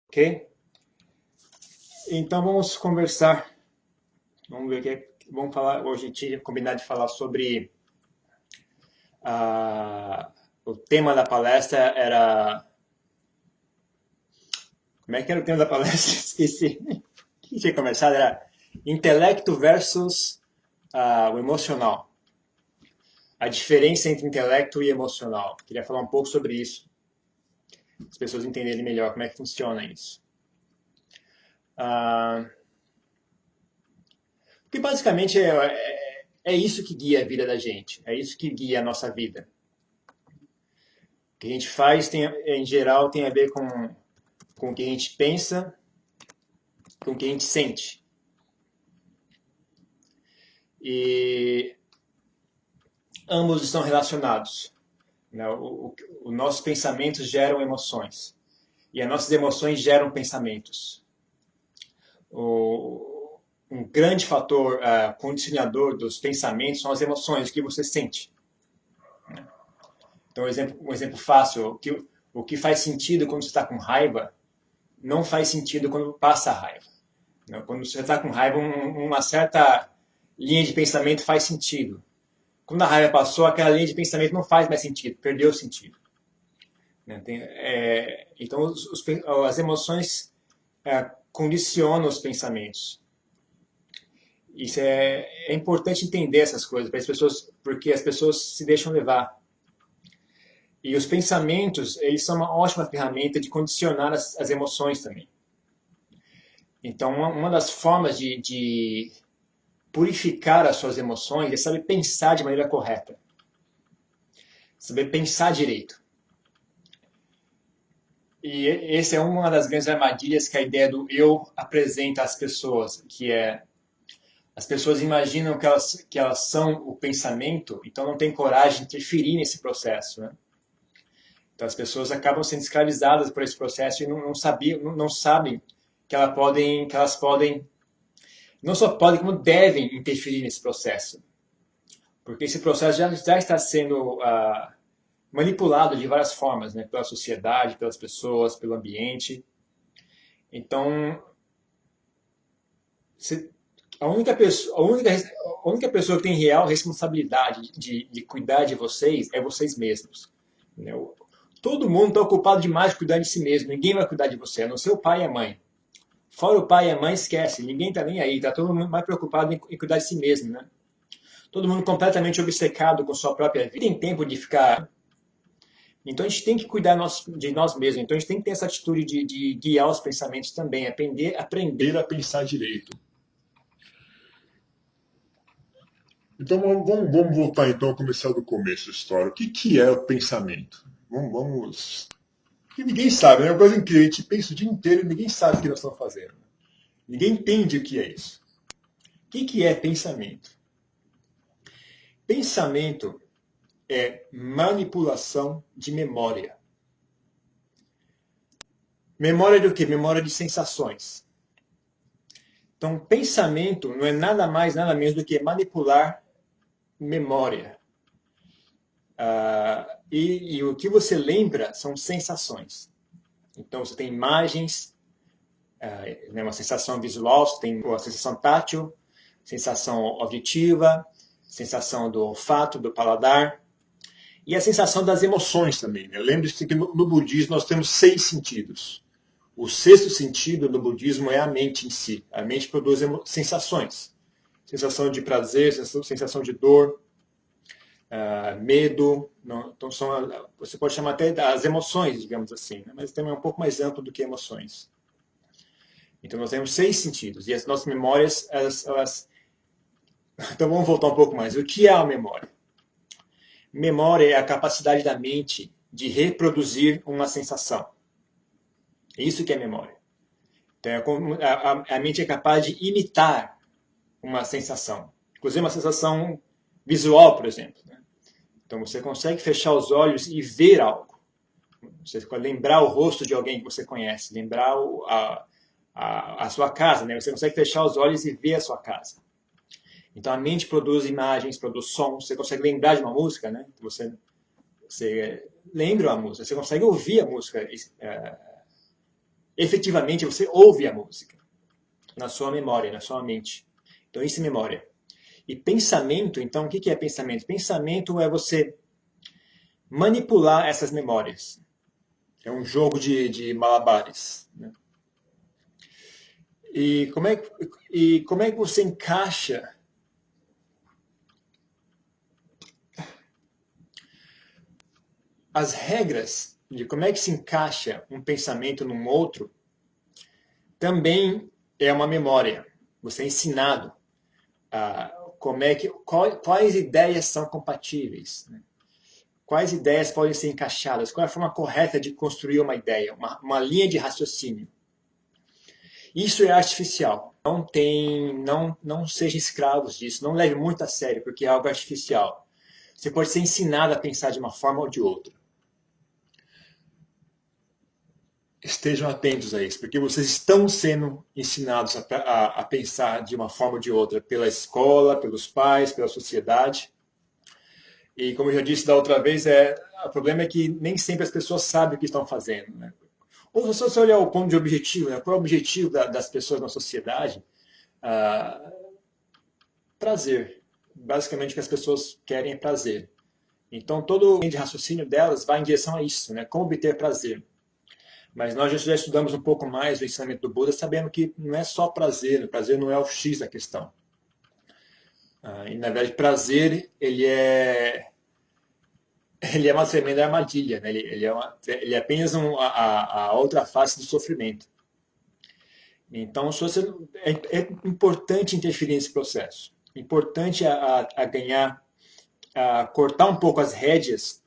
Ok? Então vamos conversar. Vamos ver o que vamos falar. Hoje a gente tinha combinado de falar sobre o tema da palestra era. Como é que era o tema da palestra? Esqueci. O que tinha conversado era intelecto versus o emocional. A diferença entre intelecto e emocional. Queria falar um pouco sobre isso. As pessoas entenderem melhor como é que funciona isso. Porque basicamente é isso que guia a vida da gente. É isso que guia a nossa vida. O que a gente faz, em geral, tem a ver com o que a gente pensa, com o que a gente sente. E ambos estão relacionados. Né? Os nossos pensamentos geram emoções. E as nossas emoções geram pensamentos. Um grande fator condicionador dos pensamentos são as emoções, o que você sente. Então, um exemplo fácil, o que faz sentido quando você está com raiva, não faz sentido quando passa a raiva. Quando você está com raiva, uma certa linha de pensamento faz sentido. Quando a raiva passou, aquela linha de pensamento não faz mais sentido, perdeu o sentido. Então, as emoções condicionam os pensamentos. Isso é importante entender essas coisas, para as pessoas, porque as pessoas se deixam levar. E os pensamentos, eles são uma ótima ferramenta de condicionar as emoções também. Então, uma das formas de purificar as suas emoções é saber pensar de maneira correta. Saber pensar direito. E essa é uma das grandes armadilhas que a ideia do eu apresenta às pessoas, que é as pessoas imaginam que elas são o pensamento, então não têm coragem de interferir nesse processo, né? Então as pessoas acabam sendo escravizadas por esse processo e não sabem que elas podem, não só podem, como devem interferir nesse processo. Porque esse processo já está sendo manipulado de várias formas, né? Pela sociedade, pelas pessoas, pelo ambiente. Então, a única pessoa que tem real responsabilidade de cuidar de vocês é vocês mesmos. Né? Todo mundo está ocupado demais de cuidar de si mesmo. Ninguém vai cuidar de você, a não ser o pai e a mãe. Fora o pai e a mãe, esquece. Ninguém está nem aí. Está todo mundo mais preocupado em cuidar de si mesmo. Né? Todo mundo completamente obcecado com sua própria vida. Tem tempo de ficar. Então a gente tem que cuidar de nós mesmos. Então a gente tem que ter essa atitude de guiar os pensamentos também. Aprender a pensar direito. Então vamos voltar então a começar do começo da história. O que é o pensamento? Vamos. Porque ninguém sabe, é uma coisa incrível. A gente pensa o dia inteiro e ninguém sabe o que nós estamos fazendo. Ninguém entende o que é isso. O que é pensamento? Pensamento é manipulação de memória. Memória do quê? Memória de sensações. Então, pensamento não é nada mais, nada menos do que manipular memória. E o que você lembra são sensações. Então, você tem imagens, uma sensação visual, você tem a sensação tátil, sensação auditiva, sensação do olfato, do paladar, e a sensação das emoções também. Né? Lembre-se que no budismo nós temos 6 sentidos. O sexto sentido no budismo é a mente em si. A mente produz sensações. Sensação de prazer, sensação de dor, medo. Não, então você pode chamar até das emoções, digamos assim, né? Mas também é um pouco mais amplo do que emoções. Então nós temos 6 sentidos. E as nossas memórias, Então vamos voltar um pouco mais. O que é a memória? Memória é a capacidade da mente de reproduzir uma sensação. É isso que é memória. Então, a mente é capaz de imitar uma sensação. Inclusive uma sensação visual, por exemplo. Né? Então você consegue fechar os olhos e ver algo. Você pode lembrar o rosto de alguém que você conhece, lembrar a sua casa. Né? Você consegue fechar os olhos e ver a sua casa. Então a mente produz imagens, produz sons. Você consegue lembrar de uma música, né? Você lembra a música, você consegue ouvir a música efetivamente você ouve a música na sua memória, na sua mente. Então isso é memória. E pensamento, então o que é pensamento? Pensamento é você manipular essas memórias. É um jogo de malabares. Né? E como é que você encaixa as regras de como é que se encaixa um pensamento num outro? Também é uma memória. Você é ensinado quais ideias são compatíveis. Né? Quais ideias podem ser encaixadas? Qual é a forma correta de construir uma ideia, uma linha de raciocínio? Isso é artificial. Não sejam escravos disso. Não leve muito a sério, porque é algo artificial. Você pode ser ensinado a pensar de uma forma ou de outra. Estejam atentos a isso, porque vocês estão sendo ensinados a pensar de uma forma ou de outra pela escola, pelos pais, pela sociedade. E como eu já disse da outra vez, o problema é que nem sempre as pessoas sabem o que estão fazendo. Né? Ou se você olhar o ponto de objetivo, né? Qual é o objetivo das pessoas na sociedade? Prazer. Basicamente o que as pessoas querem é prazer. Então todo o de raciocínio delas vai em direção a isso, né? Como obter prazer. Mas nós já estudamos um pouco mais o ensinamento do Buda, sabendo que não é só prazer, o prazer não é o X da questão. E na verdade, prazer, ele é uma tremenda armadilha, né? Ele é apenas a outra face do sofrimento. Então, é importante interferir nesse processo. É importante a ganhar, a cortar um pouco as rédeas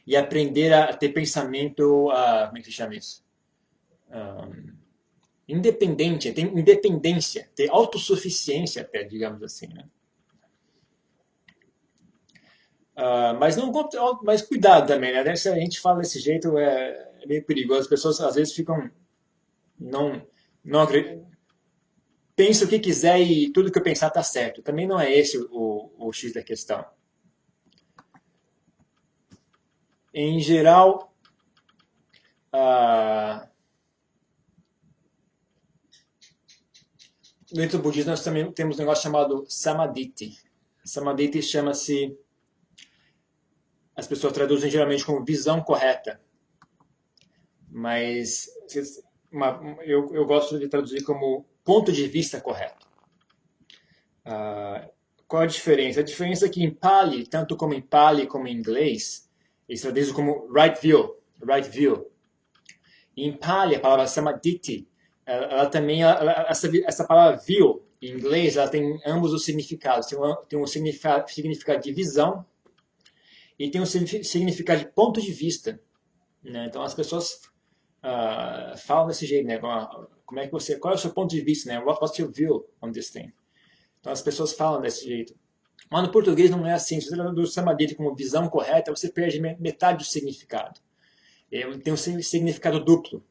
e aprender a ter pensamento, como é que se chama isso? Independente, ter independência, ter autossuficiência até, digamos assim, né? Mas cuidado também, né? Se a gente fala desse jeito é meio perigoso. As pessoas às vezes ficam não pensam o que quiser e tudo que eu pensar está certo. Também não é esse o X da questão. Em geral, dentro do budismo nós também temos um negócio chamado samadhi. Samadhi chama-se, as pessoas traduzem geralmente como visão correta, mas eu gosto de traduzir como ponto de vista correto. Qual a diferença? A diferença é que em Pali, tanto como em Pali como em inglês, eles traduzem como right view. Right view. E em Pali, a palavra samadhi, ela também, essa palavra view, em inglês, ela tem ambos os significados. Tem um significado de visão e tem um significado de ponto de vista. Né? Então as pessoas falam desse jeito, né? Como é que qual é o seu ponto de vista, né? What's your view on this thing? Então as pessoas falam desse jeito. Mas no português não é assim. Se você traduz samadhi como visão correta, você perde metade do significado. Tem um significado duplo.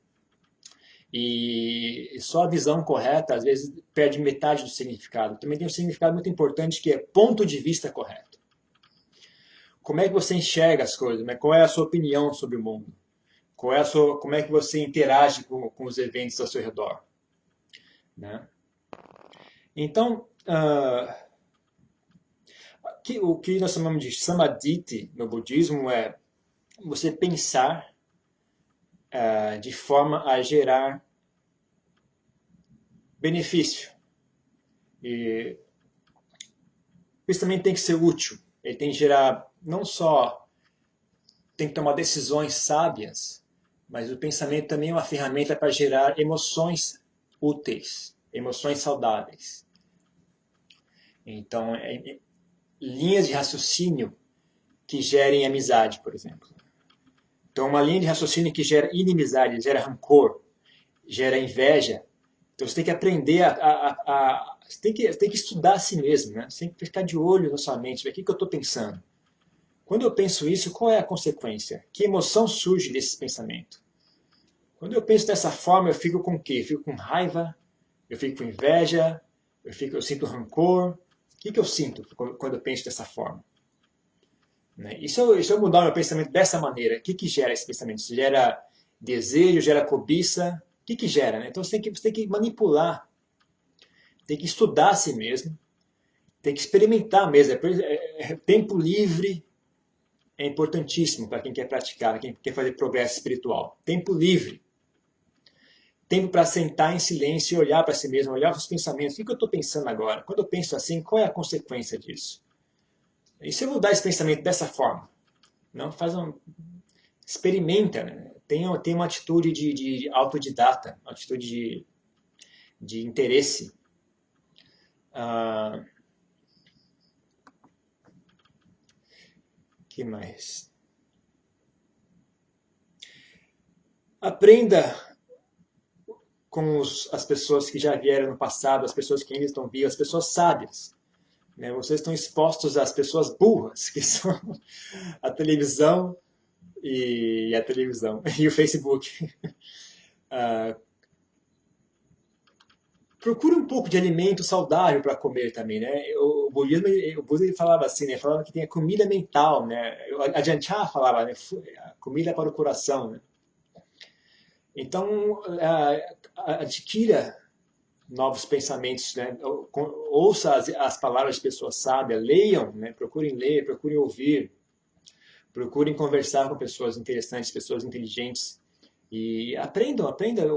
E só a visão correta, às vezes, perde metade do significado. Também tem um significado muito importante que é ponto de vista correto. Como é que você enxerga as coisas? Né? Qual é a sua opinião sobre o mundo? Como é que você interage com os eventos ao seu redor? Né? Então, o que nós chamamos de samadhi no budismo é você pensar de forma a gerar benefício. E isso também tem que ser útil. Ele tem que gerar, não só tem que tomar decisões sábias, mas o pensamento também é uma ferramenta para gerar emoções úteis, emoções saudáveis. Então, linhas de raciocínio que gerem amizade, por exemplo. Então, uma linha de raciocínio que gera inimizade, gera rancor, gera inveja. Então, você tem que aprender você tem que estudar a si mesmo, né? Você tem que ficar de olho na sua mente, ver o que eu estou pensando. Quando eu penso isso, qual é a consequência? Que emoção surge desse pensamento? Quando eu penso dessa forma, eu fico com o quê? Eu fico com raiva, eu fico com inveja, eu sinto rancor. O que eu sinto quando eu penso dessa forma? E se eu mudar o meu pensamento dessa maneira, o que gera esse pensamento? Isso gera desejo, gera cobiça, que gera, né? Então você tem que manipular, tem que estudar a si mesmo, tem que experimentar mesmo. Tempo livre é importantíssimo para quem quer praticar, quem quer fazer progresso espiritual. Tempo livre. Tempo para sentar em silêncio e olhar para si mesmo, olhar para os pensamentos. O que eu estou pensando agora? Quando eu penso assim, qual é a consequência disso? E se eu mudar esse pensamento dessa forma? Não, experimenta, né? Tem uma atitude de autodidata, uma atitude de interesse. Que mais? Aprenda com as pessoas que já vieram no passado, as pessoas que ainda estão vivas, as pessoas sábias. Né? Vocês estão expostos às pessoas burras, que são a televisão e o Facebook. Procure um pouco de alimento saudável para comer também, né? O Buda falava assim, né? Falava que tem a comida mental, né? A Ajahn Chah falava, né? Comida para o coração, né? Então, adquira novos pensamentos, né? Ouça as palavras de pessoas sábias, leiam, né? Procurem ler, procurem ouvir, procurem conversar com pessoas interessantes, pessoas inteligentes. E aprendam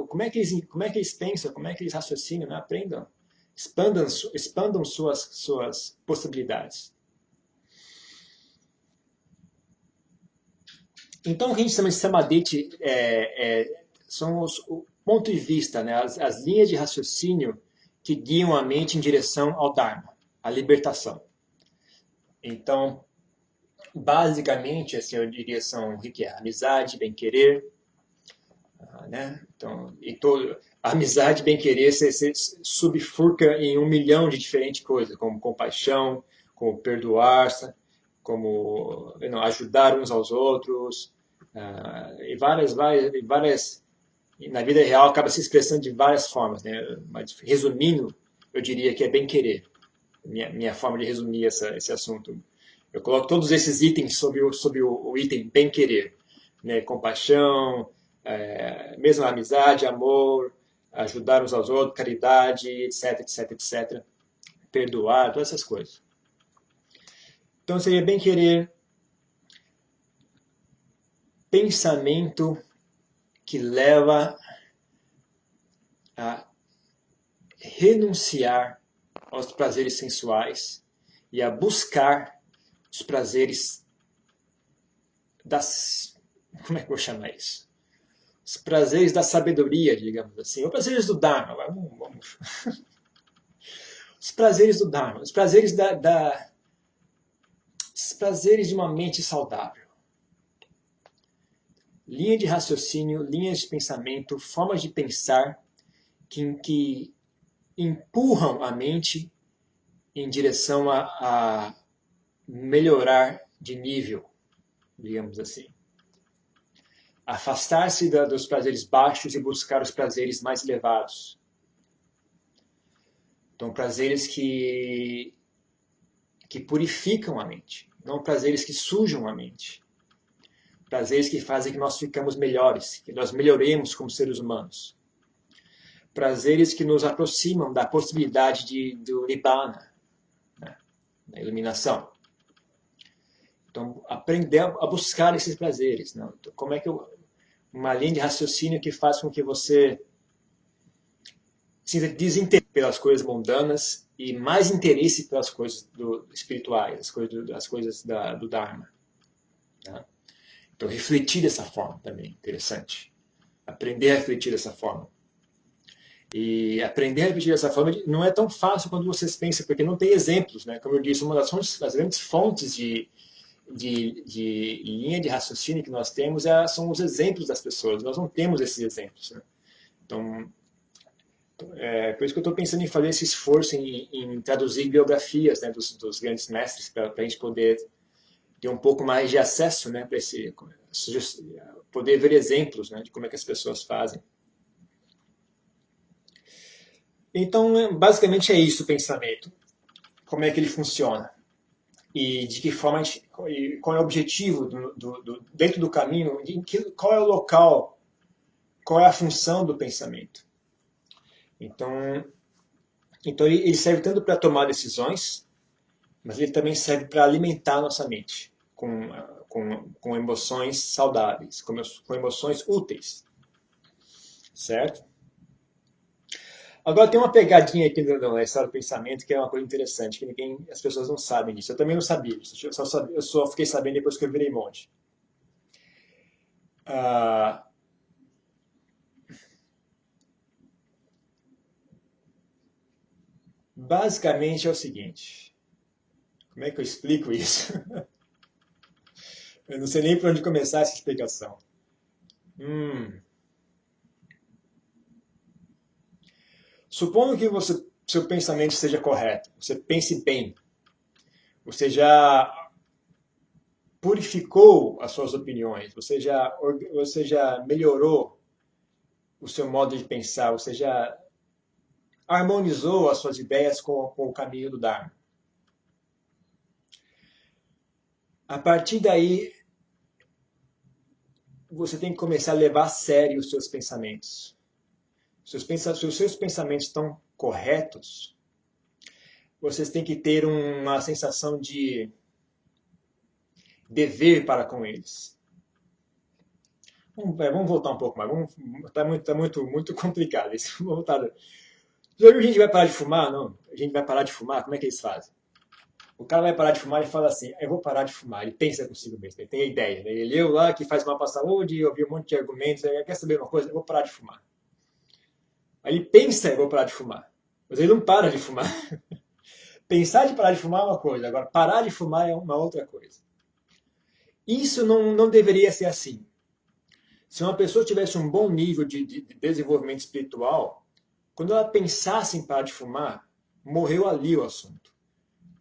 como é que eles pensam, como é que eles raciocinam, né? Aprendam, expandam suas possibilidades. Então, o que a gente chama de samadhi são o ponto de vista, né? As linhas de raciocínio que guiam a mente em direção ao Dharma, à libertação. Então, basicamente, assim, eu diria são o que é amizade, bem-querer, né? Então, a amizade, bem-querer, você subfurca em 1 milhão de diferentes coisas, como compaixão, como perdoar, como ajudar uns aos outros, e várias, na vida real acaba se expressando de várias formas, né? Mas resumindo, eu diria que é bem-querer, minha forma de resumir esse assunto. Eu coloco todos esses itens sob o item bem-querer, né? Compaixão, mesmo a amizade, amor, ajudar uns aos outros, caridade, etc, etc, etc. Perdoar, todas essas coisas. Então seria bem querer, pensamento que leva a renunciar aos prazeres sensuais e a buscar os prazeres como é que eu vou chamar isso? Os prazeres da sabedoria, digamos assim, os prazeres do Dharma. Vamos. Os prazeres do Dharma, os prazeres os prazeres de uma mente saudável. Linha de raciocínio, linhas de pensamento, formas de pensar que empurram a mente em direção a melhorar de nível, digamos assim. Afastar-se dos prazeres baixos e buscar os prazeres mais elevados. Então, prazeres que purificam a mente, não prazeres que sujam a mente. Prazeres que fazem que nós ficamos melhores, que nós melhoremos como seres humanos. Prazeres que nos aproximam da possibilidade do Nibbana, né? Da iluminação. Então, aprender a buscar esses prazeres. Né? Então, como é que uma linha de raciocínio que faz com que você sinta desinteresse pelas coisas mundanas e mais interesse pelas coisas espirituais, as coisas do Dharma. Né? Então, refletir dessa forma também, interessante. Aprender a refletir dessa forma. E aprender a refletir dessa forma não é tão fácil quando vocês pensam, porque não tem exemplos. Né? Como eu disse, uma das grandes fontes de linha de raciocínio que nós temos são os exemplos das pessoas. Nós não temos esses exemplos. Né? Então, por isso que eu estou pensando em fazer esse esforço em traduzir biografias, né, dos grandes mestres, para a gente poder ter um pouco mais de acesso, né, para poder ver exemplos, né, de como é que as pessoas fazem. Então, basicamente é isso o pensamento. Como é que ele funciona? E de que forma qual é o objetivo dentro do caminho, qual é o local, qual é a função do pensamento. Então ele serve tanto para tomar decisões, mas ele também serve para alimentar a nossa mente com emoções saudáveis, com emoções úteis. Certo? Agora tem uma pegadinha aqui na história do pensamento que é uma coisa interessante, que as pessoas não sabem disso. Eu também não sabia disso. Eu só fiquei sabendo depois que eu virei monge. Basicamente é o seguinte. Como é que eu explico isso? Eu não sei nem por onde começar essa explicação. Supondo que seu pensamento seja correto, você pense bem, você já purificou as suas opiniões, você já melhorou o seu modo de pensar, você já harmonizou as suas ideias com o caminho do Dharma. A partir daí, você tem que começar a levar a sério os seus pensamentos. Se os seus pensamentos estão corretos, vocês têm que ter uma sensação de dever para com eles. Vamos voltar um pouco mais. Está muito complicado isso. Vamos voltar. Já viu a gente vai parar de fumar? Não. A gente vai parar de fumar? Como é que eles fazem? O cara vai parar de fumar e fala assim, eu vou parar de fumar. Ele pensa consigo mesmo, ele tem a ideia. Ele leu lá que faz mal para a saúde, ouviu um monte de argumentos, ele quer saber uma coisa? Eu vou parar de fumar. Aí ele pensa, eu vou parar de fumar. Mas ele não para de fumar. Pensar de parar de fumar é uma coisa, agora parar de fumar é uma outra coisa. Isso não deveria ser assim. Se uma pessoa tivesse um bom nível de desenvolvimento espiritual, quando ela pensasse em parar de fumar, morreu ali o assunto.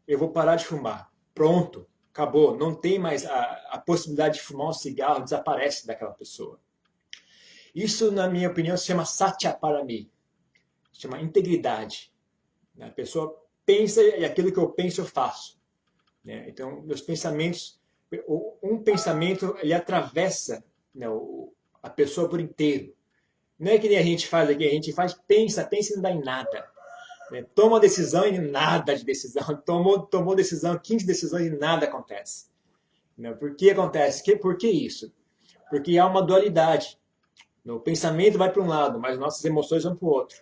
Eu vou parar de fumar. Pronto, acabou. Não tem mais a possibilidade de fumar um cigarro, desaparece daquela pessoa. Isso, na minha opinião, se chama satyaparami. Se chama integridade. A pessoa pensa e aquilo que eu penso eu faço. Então, meus pensamentos, um pensamento, ele atravessa a pessoa por inteiro. Não é que nem a gente faz aqui, a gente pensa e não dá em nada. Toma decisão e nada de decisão. Tomou decisão, 15 decisões e nada acontece. Por que acontece? Por que isso? Porque há uma dualidade. O pensamento vai para um lado, mas nossas emoções vão para o outro.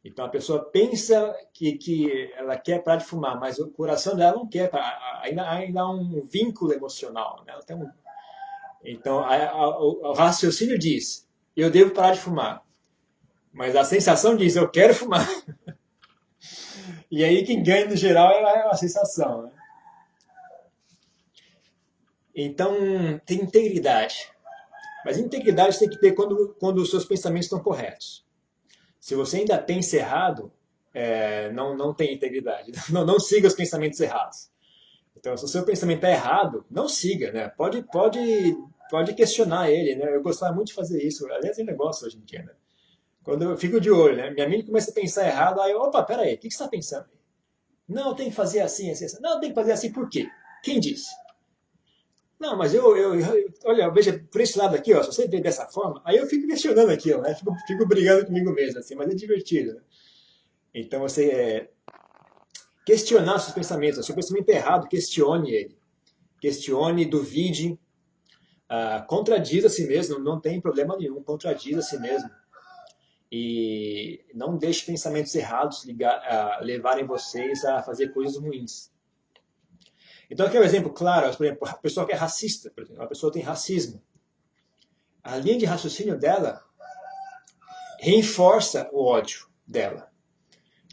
Então a pessoa pensa que ela quer parar de fumar, mas o coração dela não quer. Ainda há um vínculo emocional. Ela tem Então o raciocínio diz, eu devo parar de fumar. Mas a sensação diz, eu quero fumar. E aí quem ganha no geral é a sensação. Então tem integridade. Mas integridade tem que ter quando os seus pensamentos estão corretos. Se você ainda pensa errado, não tem integridade. Não siga os pensamentos errados. Então, se o seu pensamento está errado, não siga. Pode questionar ele. Eu gostava muito de fazer isso. Aliás, é um negócio hoje em dia. Quando eu fico de olho, minha mente começa a pensar errado, aí opa, peraí, o que você está pensando? Não, tem que fazer assim, assim, assim. Não, tem que fazer assim, por quê? Quem disse? Não, mas olha, veja, por esse lado aqui, ó, se você vê dessa forma, aí eu fico questionando aquilo, fico brigando comigo mesmo, assim, mas é divertido. Então você questionar seus pensamentos. Se o pensamento é errado, questione ele. Questione, duvide, contradiza a si mesmo, não tem problema nenhum, contradiza a si mesmo. E não deixe pensamentos errados levarem vocês a fazer coisas ruins. Então aqui é um exemplo claro, por exemplo, a pessoa que é racista, por exemplo, a pessoa tem racismo. A linha de raciocínio dela reforça o ódio dela.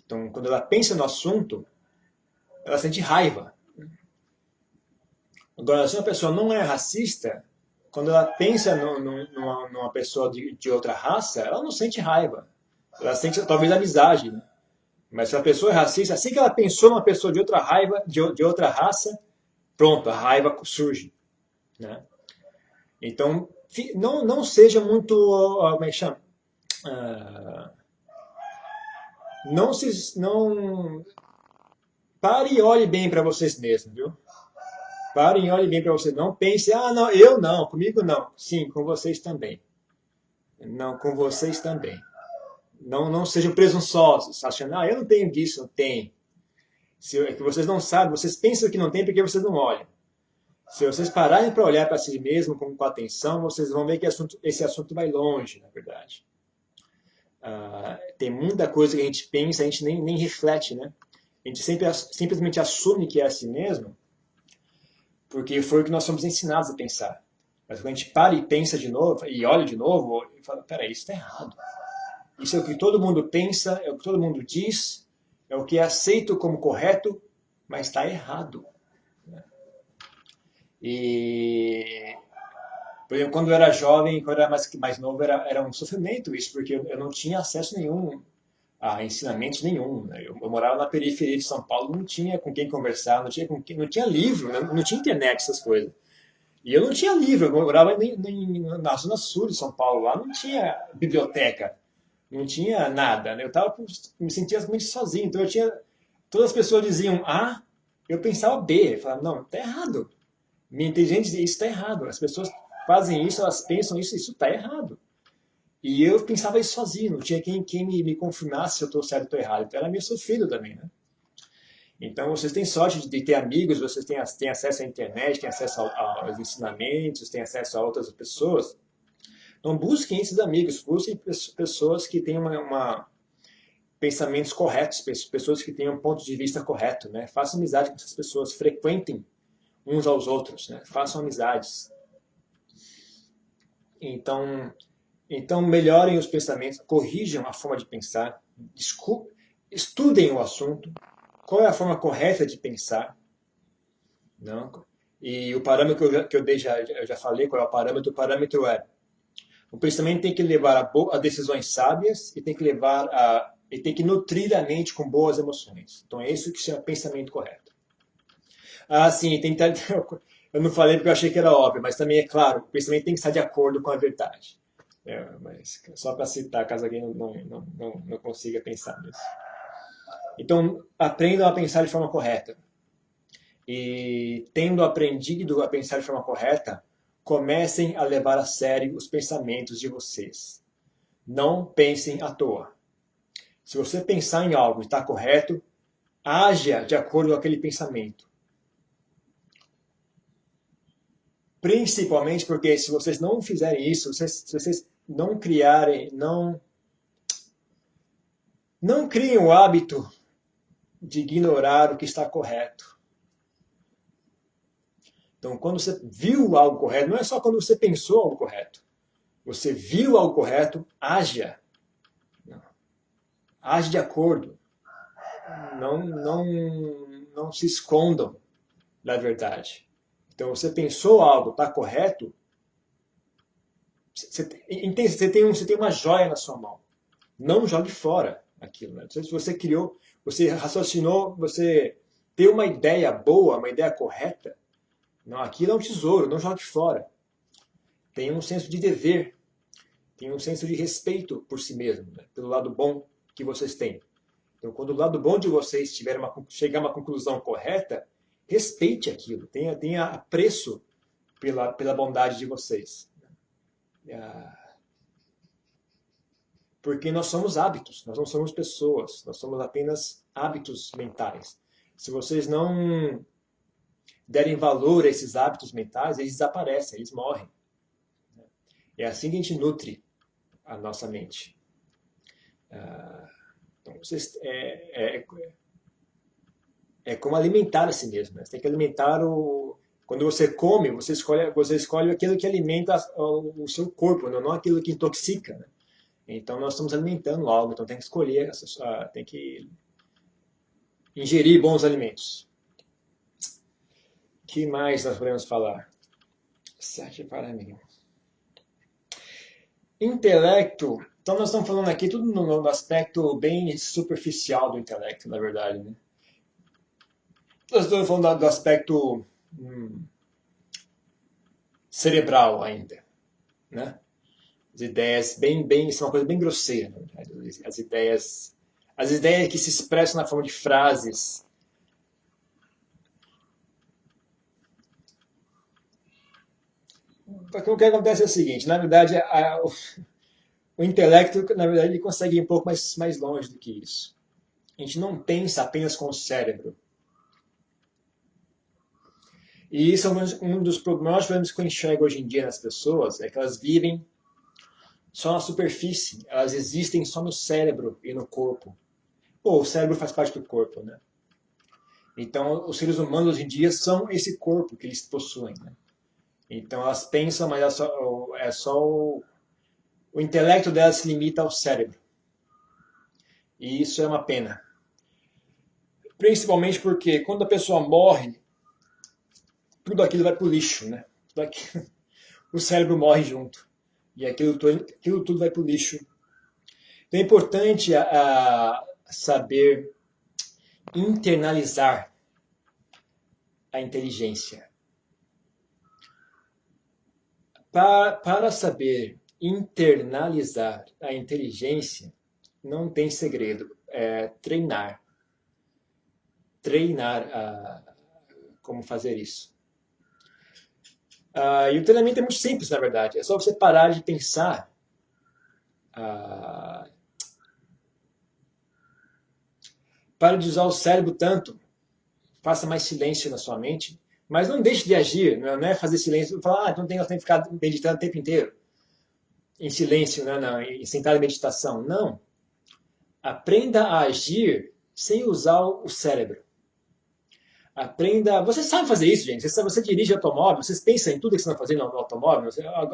Então, quando ela pensa no assunto, ela sente raiva. Agora, se uma pessoa não é racista, quando ela pensa numa pessoa de outra raça, ela não sente raiva. Ela sente talvez amizade. Mas se a pessoa é racista, assim que ela pensou numa pessoa de outra raça, pronto, a raiva surge. Então, não seja muito, como é que chama? Pare e olhe bem para vocês mesmos, viu? Pare e olhe bem para vocês. Não pense, não, eu não, comigo não. Sim, com vocês também. Não, com vocês também. Não sejam presunçosos, achando, eu não tenho disso, não tenho. É que vocês não sabem, vocês pensam que não tem porque vocês não olham. Se vocês pararem para olhar para si mesmo com atenção, vocês vão ver que esse assunto vai longe, na verdade. Tem muita coisa que a gente pensa, a gente nem reflete, né? A gente simplesmente assume que é assim mesmo, porque foi o que nós somos ensinados a pensar. Mas quando a gente para e pensa de novo, e olha de novo, e fala, peraí, isso está errado. Isso é o que todo mundo pensa, é o que todo mundo diz, é o que é aceito como correto, mas está errado. E, por exemplo, quando eu era jovem, quando eu era mais novo, era um sofrimento isso, porque eu não tinha acesso nenhum a ensinamentos nenhum. Né? Eu morava na periferia de São Paulo, não tinha com quem conversar, não tinha livro, não tinha internet, essas coisas. E eu não tinha livro, eu morava na zona sul de São Paulo, lá não tinha biblioteca, não tinha nada. Né? Me sentia muito sozinho, então todas as pessoas diziam A, eu pensava B, eu falava, não, está errado. Minha inteligência dizia, isso está errado. As pessoas fazem isso, elas pensam isso, isso está errado. E eu pensava isso sozinho, não tinha quem me confirmasse se eu estou certo ou estou errado. Então era meio sofrido também, né? Então vocês têm sorte de ter amigos, vocês têm acesso à internet, têm acesso aos ensinamentos, têm acesso a outras pessoas. Então busquem esses amigos, busquem pessoas que tenham pensamentos corretos, pessoas que tenham um ponto de vista correto, né? Façam amizade com essas pessoas, frequentem uns aos outros, né? Façam amizades. Então melhorem os pensamentos, corrijam a forma de pensar, estudem o assunto, qual é a forma correta de pensar, não? E o parâmetro que eu já falei, qual é o parâmetro? O parâmetro é o pensamento tem que levar a decisões sábias e tem que nutrir a mente com boas emoções. Então é isso que chama pensamento correto. Sim, eu não falei porque eu achei que era óbvio, mas também é claro, o pensamento tem que estar de acordo com a verdade. Mas só para citar, caso alguém não consiga pensar nisso. Então, aprendam a pensar de forma correta. E, tendo aprendido a pensar de forma correta, comecem a levar a sério os pensamentos de vocês. Não pensem à toa. Se você pensar em algo e está correto, haja de acordo com aquele pensamento. Principalmente porque se vocês não fizerem isso, se vocês não criarem, não criem o hábito de ignorar o que está correto. Então, quando você viu algo correto, não é só quando você pensou algo correto. Você viu algo correto, haja. Age de acordo. Não se escondam da verdade. Então, você pensou algo, está correto, você tem uma joia na sua mão. Não jogue fora aquilo. Né? Se você criou, você raciocinou, você tem uma ideia boa, uma ideia correta, não, aquilo é um tesouro, não jogue fora. Tenha um senso de dever, tenha um senso de respeito por si mesmo, né? Pelo lado bom que vocês têm. Então, quando o lado bom de vocês chegar a uma conclusão correta, respeite aquilo, tenha apreço pela bondade de vocês. Porque nós somos hábitos, nós não somos pessoas, nós somos apenas hábitos mentais. Se vocês não derem valor a esses hábitos mentais, eles desaparecem, eles morrem. É assim que a gente nutre a nossa mente. Então, é como alimentar a si mesmo. Né? Você tem que alimentar Quando você come, você escolhe aquilo que alimenta o seu corpo, não aquilo que intoxica. Né? Então nós estamos alimentando algo, então tem que escolher, tem que ingerir bons alimentos. O que mais nós podemos falar? Sete para mim. Intelecto. Então nós estamos falando aqui tudo no aspecto bem superficial do intelecto, na verdade. Né? Nós estamos falando do aspecto cerebral ainda. Né? As ideias isso é uma coisa bem grosseira. Né? As ideias que se expressam na forma de frases. Porque o que acontece é o seguinte, na verdade, O intelecto, na verdade, ele consegue ir um pouco mais longe do que isso. A gente não pensa apenas com o cérebro. E isso é um dos maiores problemas que eu enxergo hoje em dia nas pessoas, é que elas vivem só na superfície, elas existem só no cérebro e no corpo. Pô, o cérebro faz parte do corpo, né? Então, os seres humanos hoje em dia são esse corpo que eles possuem, né? Então, elas pensam, mas o intelecto delas se limita ao cérebro. E isso é uma pena. Principalmente porque quando a pessoa morre, tudo aquilo vai para o lixo, né? O cérebro morre junto. E aquilo tudo vai para o lixo. Então é importante saber internalizar a inteligência. Para saber internalizar a inteligência, não tem segredo. É treinar. Treinar como fazer isso. E o treinamento é muito simples, na verdade. É só você parar de pensar. Para de usar o cérebro tanto. Faça mais silêncio na sua mente. Mas não deixe de agir. Não é fazer silêncio e falar, então eu tenho que ficar meditando o tempo inteiro. Em silêncio, em sentado em meditação. Não. Aprenda a agir sem usar o cérebro. Aprenda. Você sabe fazer isso, gente. Você dirige automóvel, vocês pensam em tudo que você está fazendo no automóvel.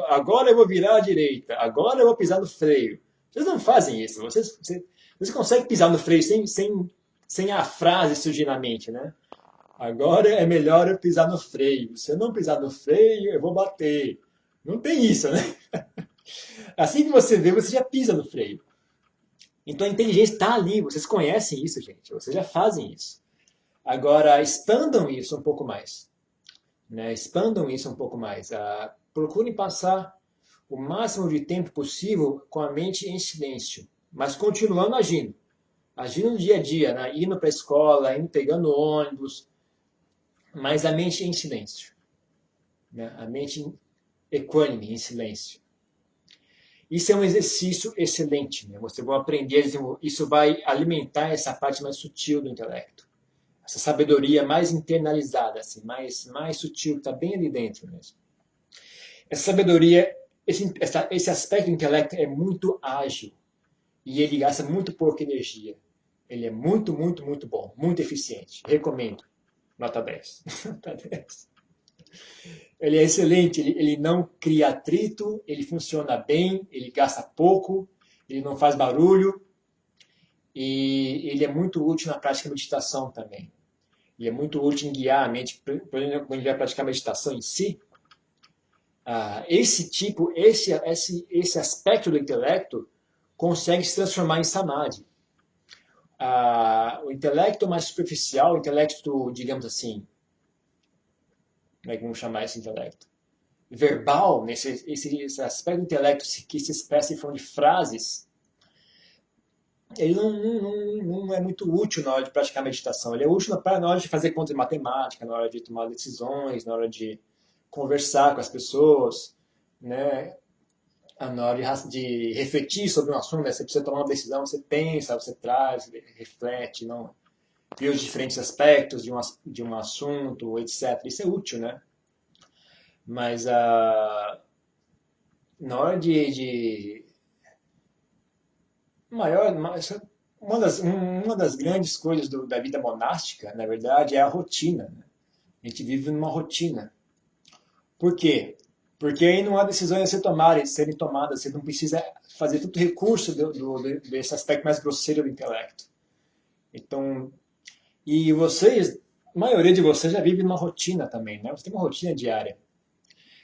Agora eu vou virar à direita, agora eu vou pisar no freio. Vocês não fazem isso. Você consegue pisar no freio sem a frase surgir na mente, né? Agora é melhor eu pisar no freio. Se eu não pisar no freio, eu vou bater. Não tem isso, né? Assim que você vê, você já pisa no freio. Então a inteligência está ali. Vocês conhecem isso, gente. Vocês já fazem isso. Agora, expandam isso um pouco mais. Né? Expandam isso um pouco mais. Procurem passar o máximo de tempo possível com a mente em silêncio, mas continuando agindo. Agindo no dia a dia, né? Indo para a escola, indo pegando ônibus, mas a mente em silêncio. Né? A mente equânime, em silêncio. Isso é um exercício excelente. Né? Você vai aprender, isso vai alimentar essa parte mais sutil do intelecto. Essa sabedoria mais internalizada, assim, mais sutil, está bem ali dentro mesmo. Essa sabedoria, esse aspecto do intelecto é muito ágil e ele gasta muito pouca energia. Ele é muito, muito, muito bom, muito eficiente. Recomendo. Nota 10. Nota 10. Ele é excelente, ele não cria atrito, ele funciona bem, ele gasta pouco, ele não faz barulho e ele é muito útil na prática da meditação também. E é muito útil em guiar a mente, por exemplo, quando a gente vai praticar a meditação em si, esse aspecto do intelecto consegue se transformar em samadhi. O intelecto mais superficial, o intelecto, digamos assim, como é que vamos chamar esse intelecto? Verbal, esse aspecto do intelecto que se expressa em forma de frases, ele não é muito útil na hora de praticar meditação. Ele é útil na hora de fazer contas de matemática, na hora de tomar decisões, na hora de conversar com as pessoas, né? Na hora de refletir sobre um assunto, né? Você precisa tomar uma decisão, você pensa, você traz, reflete, não vê os diferentes aspectos de um assunto, etc. Isso é útil, né? Mas na hora uma das grandes coisas da vida monástica, na verdade, é a rotina. Né? A gente vive numa rotina. Por quê? Porque aí não há decisões a serem tomadas, você não precisa fazer tanto recurso desse aspecto mais grosseiro do intelecto. Então, e vocês, a maioria de vocês já vive numa rotina também, né? Você tem uma rotina diária.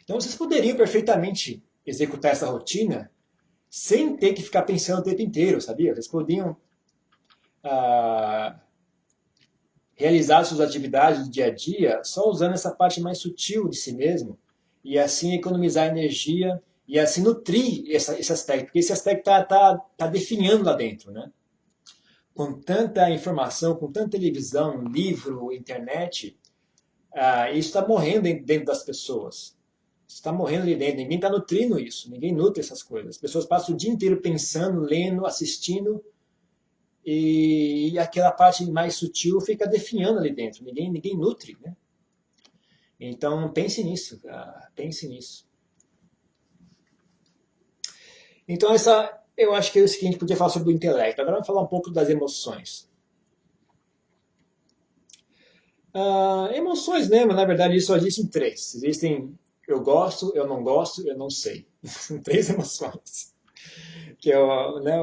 Então vocês poderiam perfeitamente executar essa rotina sem ter que ficar pensando o tempo inteiro, sabia? Vocês podiam realizar suas atividades do dia a dia só usando essa parte mais sutil de si mesmo e assim economizar energia e assim nutrir esse aspecto, porque esse aspecto está definhando lá dentro, né? Com tanta informação, com tanta televisão, livro, internet, isso está morrendo dentro das pessoas. Você está morrendo ali dentro, ninguém está nutrindo isso, ninguém nutre essas coisas. As pessoas passam o dia inteiro pensando, lendo, assistindo, e aquela parte mais sutil fica definhando ali dentro, ninguém nutre, né? Então pense nisso, cara, pense nisso. Então eu acho que é o seguinte, podia falar sobre o intelecto. Agora vamos falar um pouco das emoções. Emoções mesmo, na verdade, só existem três. Existem eu gosto, eu não sei. São três emoções. Que é né,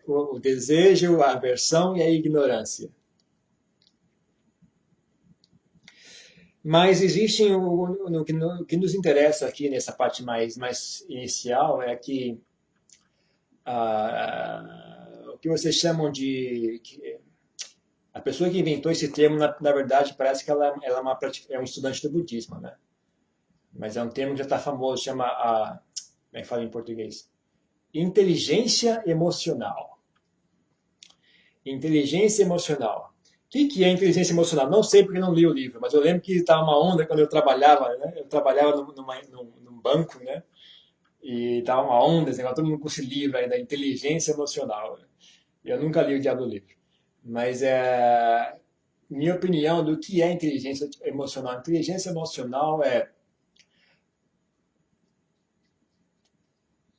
o desejo, a aversão e a ignorância. Mas existem, o que nos interessa aqui nessa parte mais inicial é que o que vocês chamam de... A pessoa que inventou esse termo, na verdade, parece que ela é um estudante do budismo, né? Mas é um termo que já está famoso, chama como é que fala em português? Inteligência emocional. Inteligência emocional. O que é inteligência emocional? Não sei porque não li o livro, mas eu lembro que estava uma onda quando eu trabalhava, né? Eu trabalhava num banco, né? E estava uma onda, esse negócio, todo mundo com esse livro aí da inteligência emocional. Eu nunca li o diabo do livro. Mas minha opinião do que é inteligência emocional. Inteligência emocional é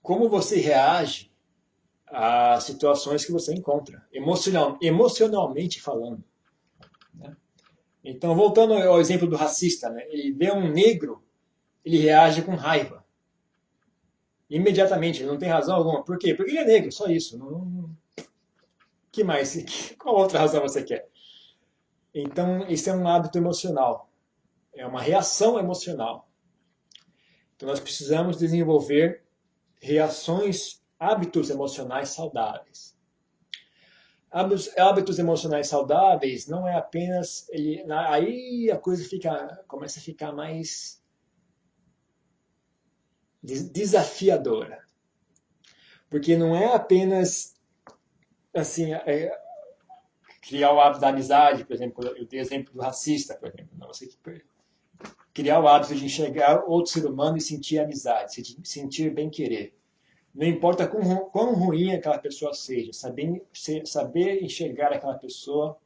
como você reage às situações que você encontra, emocionalmente falando. Né? Então, voltando ao exemplo do racista, né? Ele vê um negro, ele reage com raiva. Imediatamente, ele não tem razão alguma. Por quê? Porque ele é negro, só isso. Que mais? Qual outra razão você quer? Então, isso é um hábito emocional. É uma reação emocional. Então, nós precisamos desenvolver reações, hábitos emocionais saudáveis. Hábitos emocionais saudáveis não é apenas... aí a coisa começa a ficar mais desafiadora. Porque não é apenas assim, criar o hábito da amizade, por exemplo, eu dei exemplo do racista, por exemplo. Você criar o hábito de enxergar outro ser humano e sentir amizade, sentir bem-querer. Não importa quão ruim aquela pessoa seja, saber enxergar aquela pessoa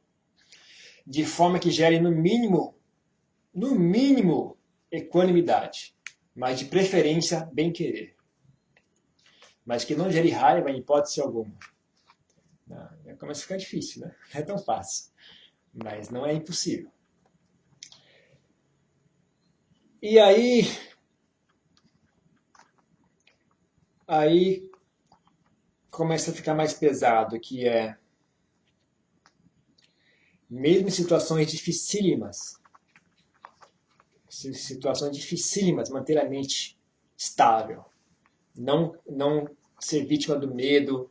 de forma que gere no mínimo, equanimidade, mas de preferência bem-querer. Mas que não gere raiva em hipótese alguma. Começa a ficar difícil, né? Não é tão fácil, mas não é impossível. E aí começa a ficar mais pesado, que é mesmo em situações dificílimas, manter a mente estável, não ser vítima do medo,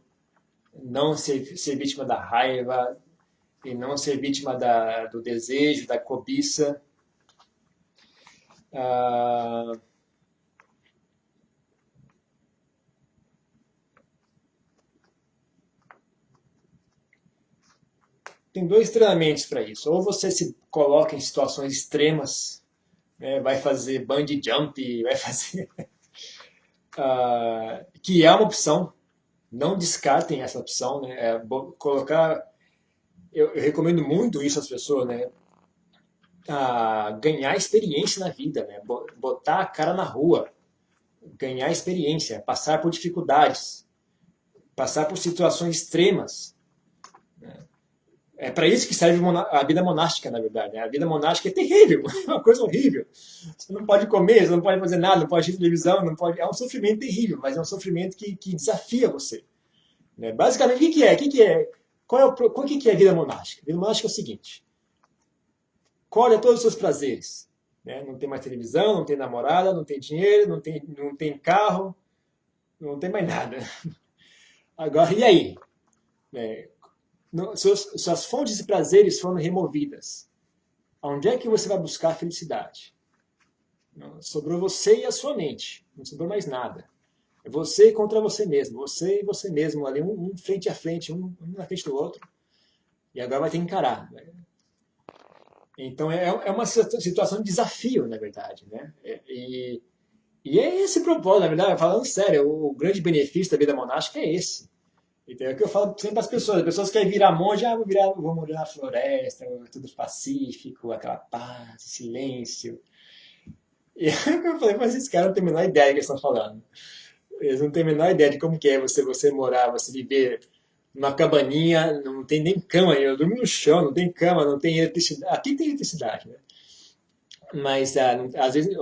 não ser vítima da raiva e não ser vítima do desejo, da cobiça. Tem dois treinamentos para isso. Ou você se coloca em situações extremas, né, vai fazer bungee jump, vai fazer... que é uma opção. Não descartem essa opção. Né, colocar... Eu recomendo muito isso às pessoas, né? Ganhar experiência na vida, né? Botar a cara na rua, ganhar experiência, passar por dificuldades, passar por situações extremas. Né? É para isso que serve a vida monástica, na verdade. Né? A vida monástica é terrível, é uma coisa horrível. Você não pode comer, você não pode fazer nada, não pode ir televisão, não pode... É um sofrimento terrível, mas é um sofrimento que desafia você. Né? Basicamente, o que é? O que é a vida monástica? A vida monástica é o seguinte: colhe todos os seus prazeres. Né? Não tem mais televisão, não tem namorada, não tem dinheiro, não tem carro, não tem mais nada. Agora, e aí? Suas fontes de prazeres foram removidas. Onde é que você vai buscar a felicidade? Sobrou você e a sua mente. Não sobrou mais nada. É você contra você mesmo. Você e você mesmo ali, um frente a frente, um na frente do outro. E agora vai ter que encarar. Né? Então é uma situação de desafio, na verdade. Né? E E é esse o propósito, na verdade, falando sério, o grande benefício da vida monástica é esse. Então, é o que eu falo sempre para as pessoas querem virar monge, vou morar na floresta, tudo pacífico, aquela paz, silêncio. E aí eu falei, mas esses caras não têm a menor ideia do que eles estão falando. Eles não têm a menor ideia de como que é você morar, você viver numa cabaninha, não tem nem cama, eu durmo no chão, não tem cama, não tem eletricidade. Aqui tem eletricidade, né? Mas às vezes,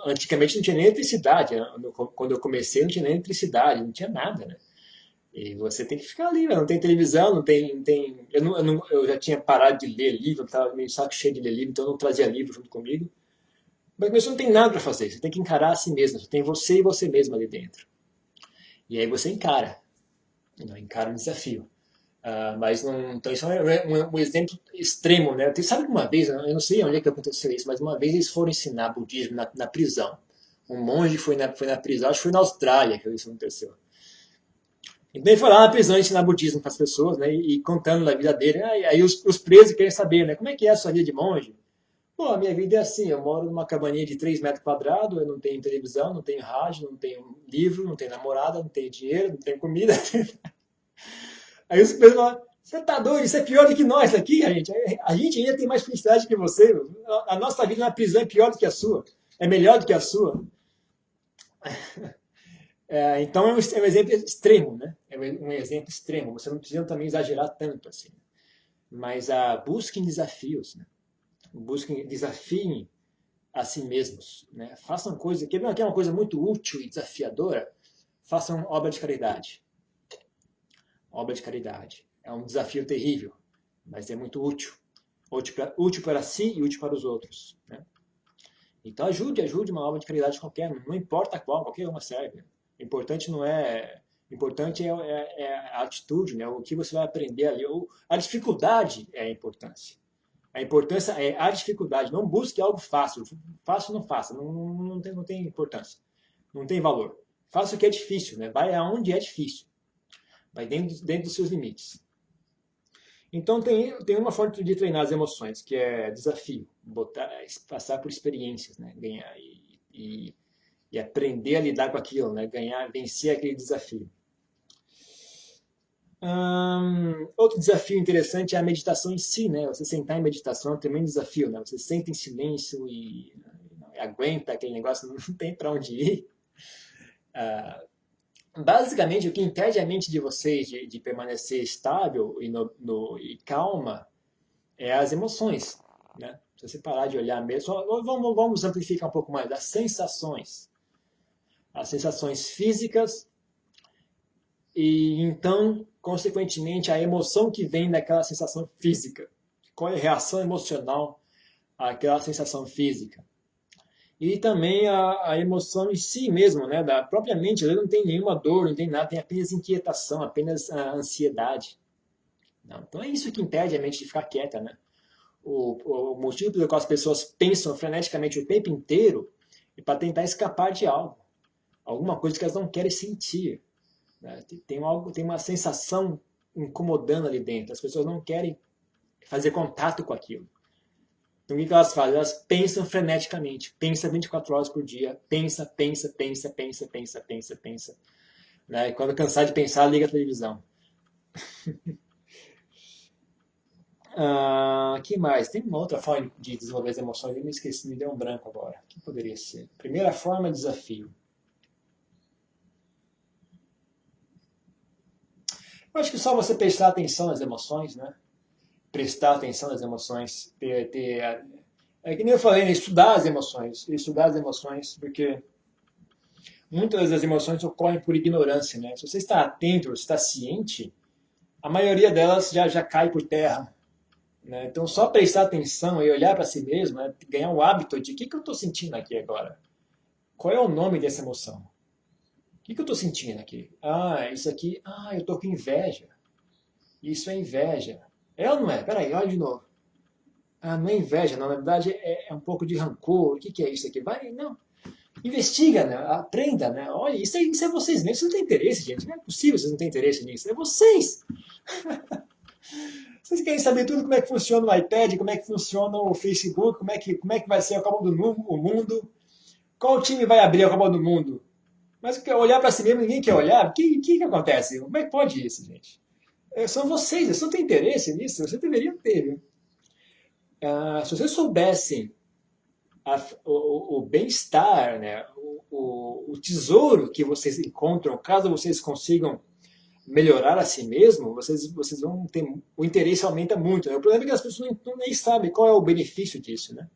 antigamente não tinha nem eletricidade, né? Quando eu comecei não tinha nem eletricidade, não tinha nada, né? E você tem que ficar ali, né? Não tem televisão, não tem. Eu já tinha parado de ler livro, estava meio saco cheio de ler livro, então eu não trazia livro junto comigo. Mas você não tem nada para fazer, você tem que encarar a si mesmo, você tem você e você mesmo ali dentro. E aí você encara, não encara o desafio. Mas não, então isso é um exemplo extremo, né? Sabe que uma vez, eu não sei onde é que aconteceu isso, mas uma vez eles foram ensinar budismo na prisão. Um monge foi na prisão, acho que foi na Austrália que isso aconteceu. Então ele foi lá na prisão ensinar budismo para as pessoas, né? E contando da vida dele. Aí os presos querem saber, né? Como é que é a sua vida de monge? Pô, a minha vida é assim, eu moro numa cabaninha de 3 metros quadrados, eu não tenho televisão, não tenho rádio, não tenho livro, não tenho namorada, não tenho dinheiro, não tenho comida. Aí os presos falam, você tá doido, isso é pior do que nós aqui, a gente. A gente ainda tem mais felicidade que você. A nossa vida na prisão é pior do que a sua. É melhor do que a sua. Então é um exemplo extremo, né? É um exemplo extremo. Você não precisa também exagerar tanto assim. Mas busquem desafios, né? Desafiem a si mesmos, né? Façam coisas que é uma coisa muito útil e desafiadora. Façam obra de caridade. Obra de caridade. É um desafio terrível, mas é muito útil. Útil para si e útil para os outros, né? Então ajude uma obra de caridade qualquer, não importa qual, qualquer uma serve. O importante não é. O importante é a atitude, né? O que você vai aprender ali. A dificuldade é a importância. A importância é a dificuldade. Não busque algo fácil. Fácil não faça. Não tem importância. Não tem valor. Faça o que é difícil, né? Vai aonde é difícil. Vai dentro dos seus limites. Então tem uma forma de treinar as emoções, que é desafio. Passar por experiências, né? Ganhar e aprender a lidar com aquilo, né? Vencer aquele desafio. Outro desafio interessante é a meditação em si, né? Você sentar em meditação é também um desafio, né? Você senta em silêncio e aguenta aquele negócio, não tem para onde ir. Basicamente, o que impede a mente de vocês de permanecer estável e calma é as emoções, né? Se você parar de olhar mesmo, vamos amplificar um pouco mais, as sensações. As sensações físicas e então, consequentemente, a emoção que vem daquela sensação física. Qual é a reação emocional àquela sensação física? E também a emoção em si mesmo, né? Da própria mente, ela não tem nenhuma dor, não tem nada, tem apenas inquietação, apenas a ansiedade. Não, então é isso que impede a mente de ficar quieta, né? O motivo pelo qual as pessoas pensam freneticamente o tempo inteiro é para tentar escapar de algo. Alguma coisa que elas não querem sentir. Né? Tem uma sensação incomodando ali dentro. As pessoas não querem fazer contato com aquilo. Então o que elas fazem? Elas pensam freneticamente. Pensa 24 horas por dia. Pensa, pensa, pensa, pensa, pensa, pensa, pensa. Né? E quando cansar de pensar, liga a televisão. Que mais? Tem uma outra forma de desenvolver as emoções. Eu me esqueci, me deu um branco agora. O que poderia ser? Primeira forma é desafio. Eu acho que só você prestar atenção nas emoções, né? Prestar atenção nas emoções. É que nem eu falei, né? Estudar as emoções. Estudar as emoções, porque muitas das emoções ocorrem por ignorância, né? Se você está atento, se está ciente, a maioria delas já cai por terra. Né? Então, só prestar atenção e olhar para si mesmo, né? Ganhar o hábito de o que eu estou sentindo aqui agora? Qual é o nome dessa emoção? O que eu estou sentindo aqui? Isso aqui. Eu estou com inveja. Isso é inveja. É ou não é? Peraí, olha de novo. Não é inveja, não. Na verdade é um pouco de rancor. O que é isso aqui? Vai, não. Investiga, né? Aprenda, né? Olha, isso é vocês mesmos. Vocês não têm interesse, gente. Não é possível vocês não terem interesse nisso. É vocês. Vocês querem saber tudo como é que funciona o iPad, como é que funciona o Facebook, como é que vai ser a Copa do Mundo. Qual time vai abrir a Copa do Mundo? Mas olhar para si mesmo, ninguém quer olhar. O que acontece? Como é que pode isso, gente? São vocês não têm interesse nisso, vocês deveriam ter. Viu? Se vocês soubessem o bem-estar, né, o tesouro que vocês encontram, caso vocês consigam melhorar a si mesmo, vocês vão ter, o interesse aumenta muito. Né? O problema é que as pessoas nem sabem qual é o benefício disso, né?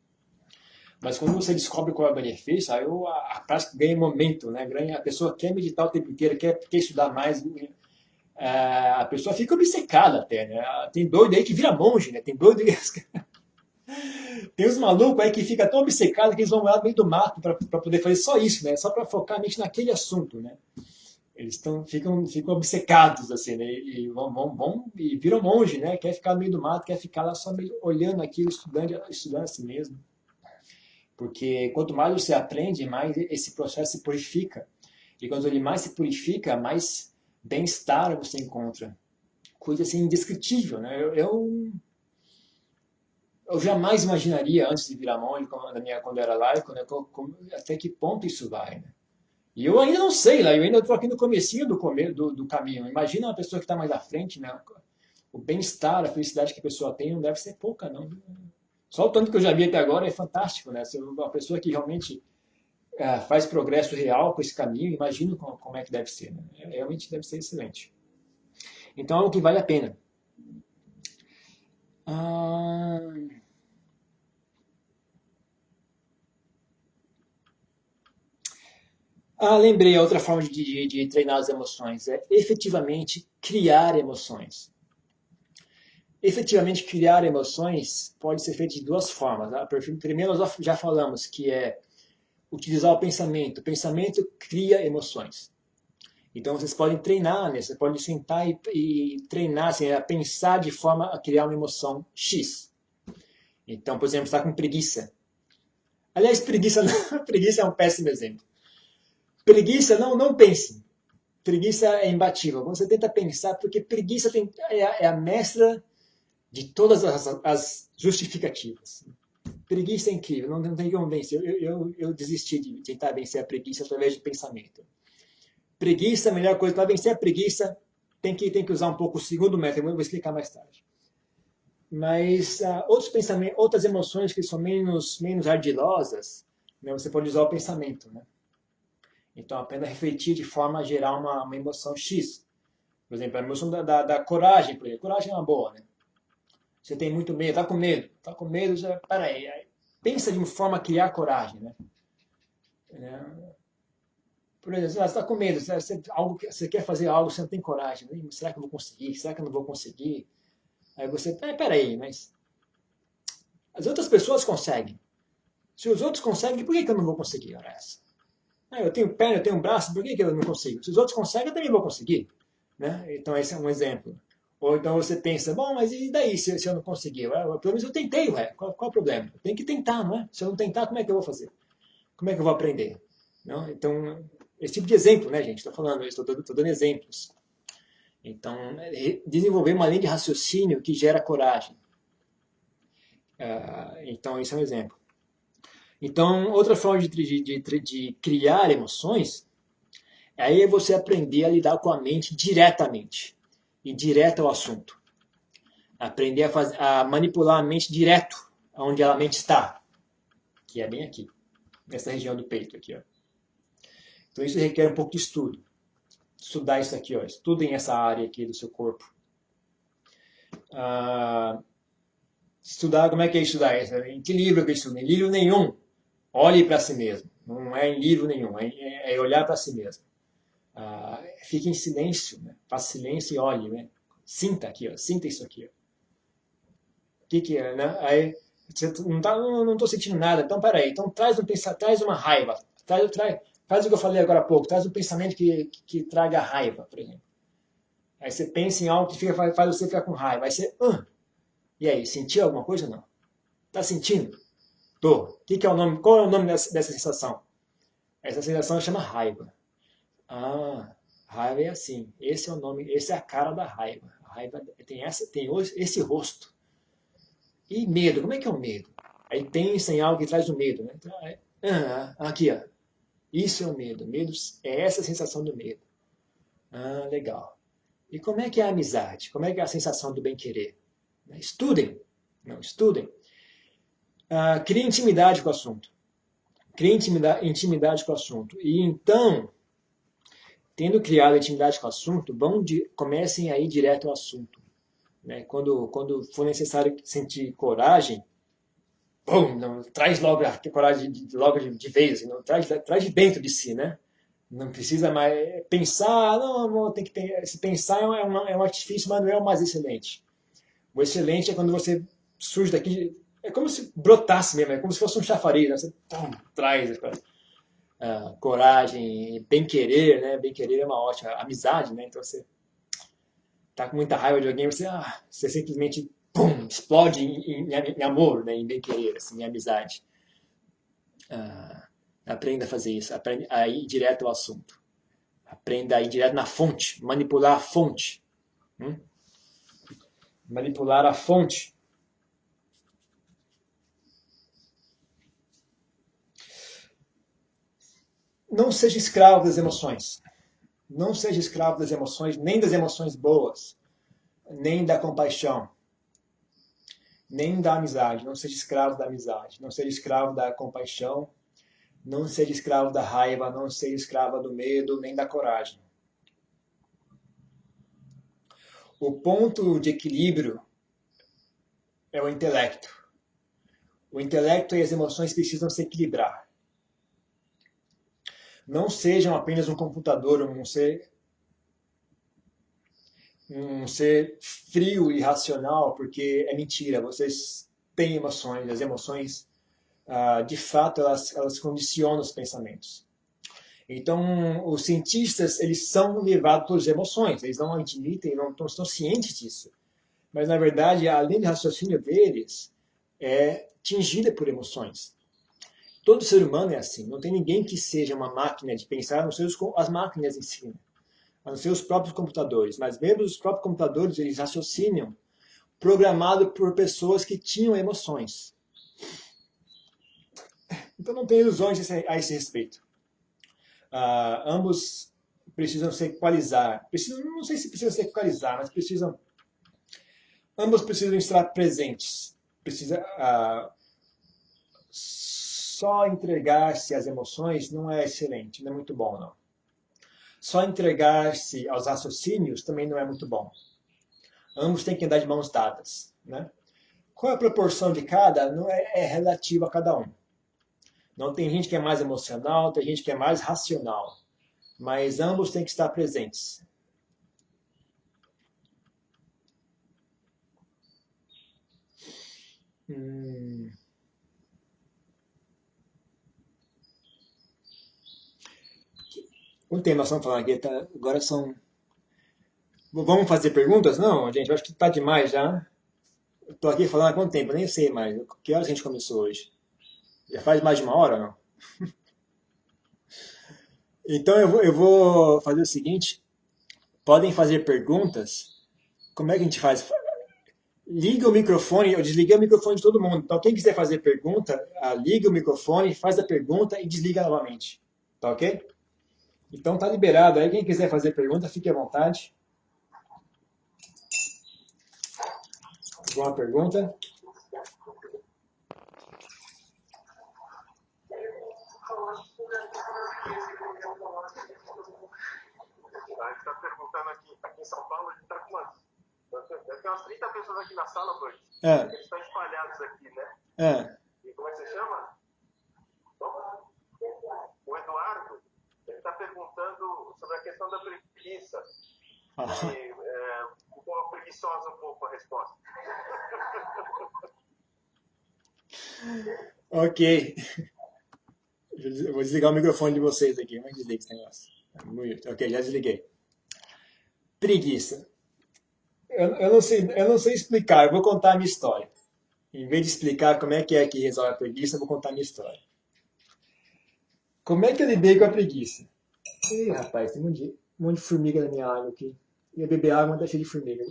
Mas quando você descobre qual é o benefício, aí a prática ganha momento, né? A pessoa quer meditar o tempo inteiro, quer estudar mais, a pessoa fica obcecada até, né? Tem doido aí que vira monge, né? Tem doido tem uns malucos aí que fica tão obcecado que eles vão lá no meio do mato para poder fazer só isso, né? Só para focar a mente naquele assunto, né? Eles ficam obcecados, assim, né? E vão e viram monge, né? Quer ficar no meio do mato, quer ficar lá só meio olhando aquilo, estudando a si mesmo. Porque quanto mais você aprende, mais esse processo se purifica. E quando ele mais se purifica, mais bem-estar você encontra. Coisa assim indescritível, né? Eu jamais imaginaria, antes de virar monge, quando eu era laico, né, até que ponto isso vai. Né? E eu ainda não sei, lá, eu ainda estou aqui no comecinho do caminho. Imagina uma pessoa que está mais à frente, né? O bem-estar, a felicidade que a pessoa tem não deve ser pouca, não. Só o tanto que eu já vi até agora é fantástico, né? Se uma pessoa que realmente faz progresso real com esse caminho, imagino como é que deve ser. Né? Realmente deve ser excelente. Então é o que vale a pena. Lembrei, a outra forma de treinar as emoções é efetivamente criar emoções. Efetivamente criar emoções pode ser feito de duas formas. Tá? Primeiro, nós já falamos que é utilizar o pensamento. O pensamento cria emoções. Então, vocês podem treinar, né? Você pode sentar e treinar, assim, a pensar de forma a criar uma emoção X. Então, por exemplo, você está com preguiça. Aliás, preguiça é um péssimo exemplo. Preguiça, não pense. Preguiça é imbatível. Quando você tenta pensar, porque preguiça é a mestra de todas as justificativas. Preguiça é incrível, não tem como vencer. Eu desisti de tentar vencer a preguiça através de pensamento. Preguiça, a melhor coisa para vencer a preguiça, tem que usar um pouco o segundo método, eu vou explicar mais tarde. Mas outros pensamentos, outras emoções que são menos ardilosas, né, você pode usar o pensamento. Né? Então, apenas refletir de forma a gerar uma emoção X. Por exemplo, a emoção da coragem, por exemplo. Coragem é uma boa, né? Você tem muito medo, está com medo, já, peraí, pensa de uma forma a criar coragem, né? Por exemplo, você está com medo, você quer fazer algo, você não tem coragem, né? Será que eu vou conseguir? Será que eu não vou conseguir? Aí você, peraí, mas as outras pessoas conseguem. Se os outros conseguem, por que eu não vou conseguir? Ora essa. Eu tenho perna, eu tenho um braço, por que eu não consigo? Se os outros conseguem, eu também vou conseguir. Né? Então, esse é um exemplo. Ou então você pensa, bom, mas e daí se eu não conseguir? Pelo menos eu tentei, ué. Qual o problema? Eu tenho que tentar, não é? Se eu não tentar, como é que eu vou fazer? Como é que eu vou aprender? Não? Então, esse tipo de exemplo, né, gente? Estou falando, estou dando exemplos. Então, desenvolver uma linha de raciocínio que gera coragem. Então, esse é um exemplo. Então, outra forma de criar emoções aí é você aprender a lidar com a mente diretamente e direto ao assunto. Aprender a manipular a mente direto onde a mente está, que é bem aqui, nessa região do peito aqui, ó. Então isso requer um pouco de estudo. Estudar isso aqui, ó. Estudem essa área aqui do seu corpo. Estudar, como é que é estudar isso? Em que livro que eu estudo? Em livro nenhum. Olhe para si mesmo. Não é em livro nenhum, é olhar para si mesmo. Fique em silêncio, né? Faça silêncio e olhe, né? Sinta aqui, ó. Sinta isso aqui, ó. O que é, né? Aí você não estou sentindo nada. Então, peraí. Então traz uma raiva. Faz o que eu falei agora há pouco. Traz um pensamento que traga raiva, por exemplo. Aí você pensa em algo que faz você ficar com raiva. Aí você, e aí, sentiu alguma coisa ou não? Tá sentindo? Tô. Que é o nome? Qual é o nome dessa sensação? Essa sensação chama raiva. Raiva é assim. Esse é o nome, esse é a cara da raiva. A raiva tem esse rosto. E medo, como é que é o medo? Aí pensa em algo que traz o medo, né? Então, Aqui, ó. Isso é o medo. Medo é essa sensação do medo. Legal. E como é que é a amizade? Como é que é a sensação do bem-querer? Estudem. Não, estudem. Criem intimidade com o assunto. Criem intimidade com o assunto. E então, tendo criado intimidade com o assunto, comecem a ir direto ao assunto. Né? Quando for necessário sentir coragem, não, traz logo a coragem logo de vez, assim, não, traz de dentro de si, né? Não precisa mais pensar, não, tem que se pensar é um artifício, mas não é o mais excelente. O excelente é quando você surge daqui, é como se brotasse mesmo, é como se fosse um chafariz, né? Você traz coragem, bem-querer, né? Bem-querer é uma ótima amizade, né? Então você tá com muita raiva de alguém, você simplesmente explode em amor, né? Em bem-querer, assim, em amizade. Aprenda a fazer isso, aprenda a ir direto ao assunto. Aprenda a ir direto na fonte, manipular a fonte. Manipular a fonte. Não seja escravo das emoções. Não seja escravo das emoções, nem das emoções boas, nem da compaixão, nem da amizade. Não seja escravo da amizade. Não seja escravo da compaixão. Não seja escravo da raiva. Não seja escravo do medo, nem da coragem. O ponto de equilíbrio é o intelecto. O intelecto e as emoções precisam se equilibrar. Não sejam apenas um computador, um ser frio e racional, porque é mentira. Vocês têm emoções. As emoções, de fato, elas condicionam os pensamentos. Então, os cientistas, eles são levados pelas emoções. Eles não admitem, não estão cientes disso. Mas, na verdade, a linha de raciocínio deles é tingida por emoções. Todo ser humano é assim. Não tem ninguém que seja uma máquina de pensar, não sei as máquinas em si, a não ser os próprios computadores. Mas mesmo os próprios computadores, eles raciocinam programado por pessoas que tinham emoções. Então não tem ilusões a esse respeito. Ambos precisam se equalizar. Não sei se precisam se equalizar, mas ambos precisam estar presentes. Só entregar-se às emoções não é excelente, não é muito bom, não. Só entregar-se aos raciocínios também não é muito bom. Ambos têm que andar de mãos dadas, né? Qual é a proporção de cada? Não é relativo a cada um. Não tem gente que é mais emocional, tem gente que é mais racional. Mas ambos têm que estar presentes. Quanto tempo nós estamos falando aqui? Agora são... Vamos fazer perguntas? Não, gente, eu acho que está demais já. Estou aqui falando há quanto tempo? Eu nem sei mais. Que horas a gente começou hoje? Já faz mais de uma hora ou não? Então eu vou fazer o seguinte. Podem fazer perguntas. Como é que a gente faz? Liga o microfone, eu desliguei o microfone de todo mundo. Então quem quiser fazer pergunta, liga o microfone, faz a pergunta e desliga novamente. Tá ok? Então tá liberado aí. Quem quiser fazer pergunta, fique à vontade. Alguma pergunta? A gente está perguntando aqui em São Paulo, a gente está com umas 30 pessoas aqui na sala hoje. Eles estão espalhados aqui, né? E como é que você chama? O Eduardo, ele está perguntando sobre a questão da preguiça. Ficou preguiçosa um pouco a resposta. Ok. Eu vou desligar o microfone de vocês aqui. Como é que desliga esse negócio? Ok, já desliguei. Preguiça. Eu não sei explicar, eu vou contar a minha história. Em vez de explicar como é que resolve a preguiça, eu vou contar a minha história. Como é que eu lidei com a preguiça? Ih, rapaz, tem um monte de formiga na minha água aqui. Ia beber água, mas tá cheio de formiga.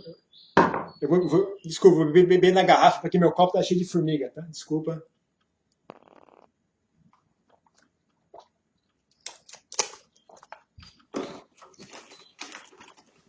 Desculpa, vou beber na garrafa, porque meu copo tá cheio de formiga, tá? Desculpa.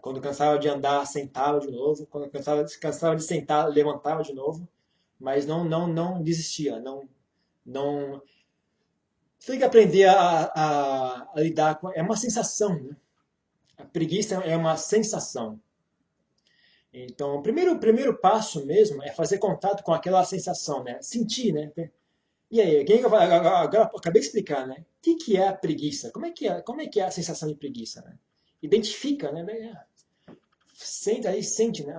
Quando cansava de andar, sentava de novo. Quando cansava de sentar, levantava de novo. Mas não desistia. Não. Você tem que aprender a lidar com. É uma sensação, né? A preguiça é uma sensação. Então, o primeiro passo mesmo é fazer contato com aquela sensação, né? Sentir, né? E aí, quem que eu falo? Agora eu acabei de explicar, né? O que é a preguiça? Como é que é a sensação de preguiça, né? Identifica, né? Senta aí, sente, né?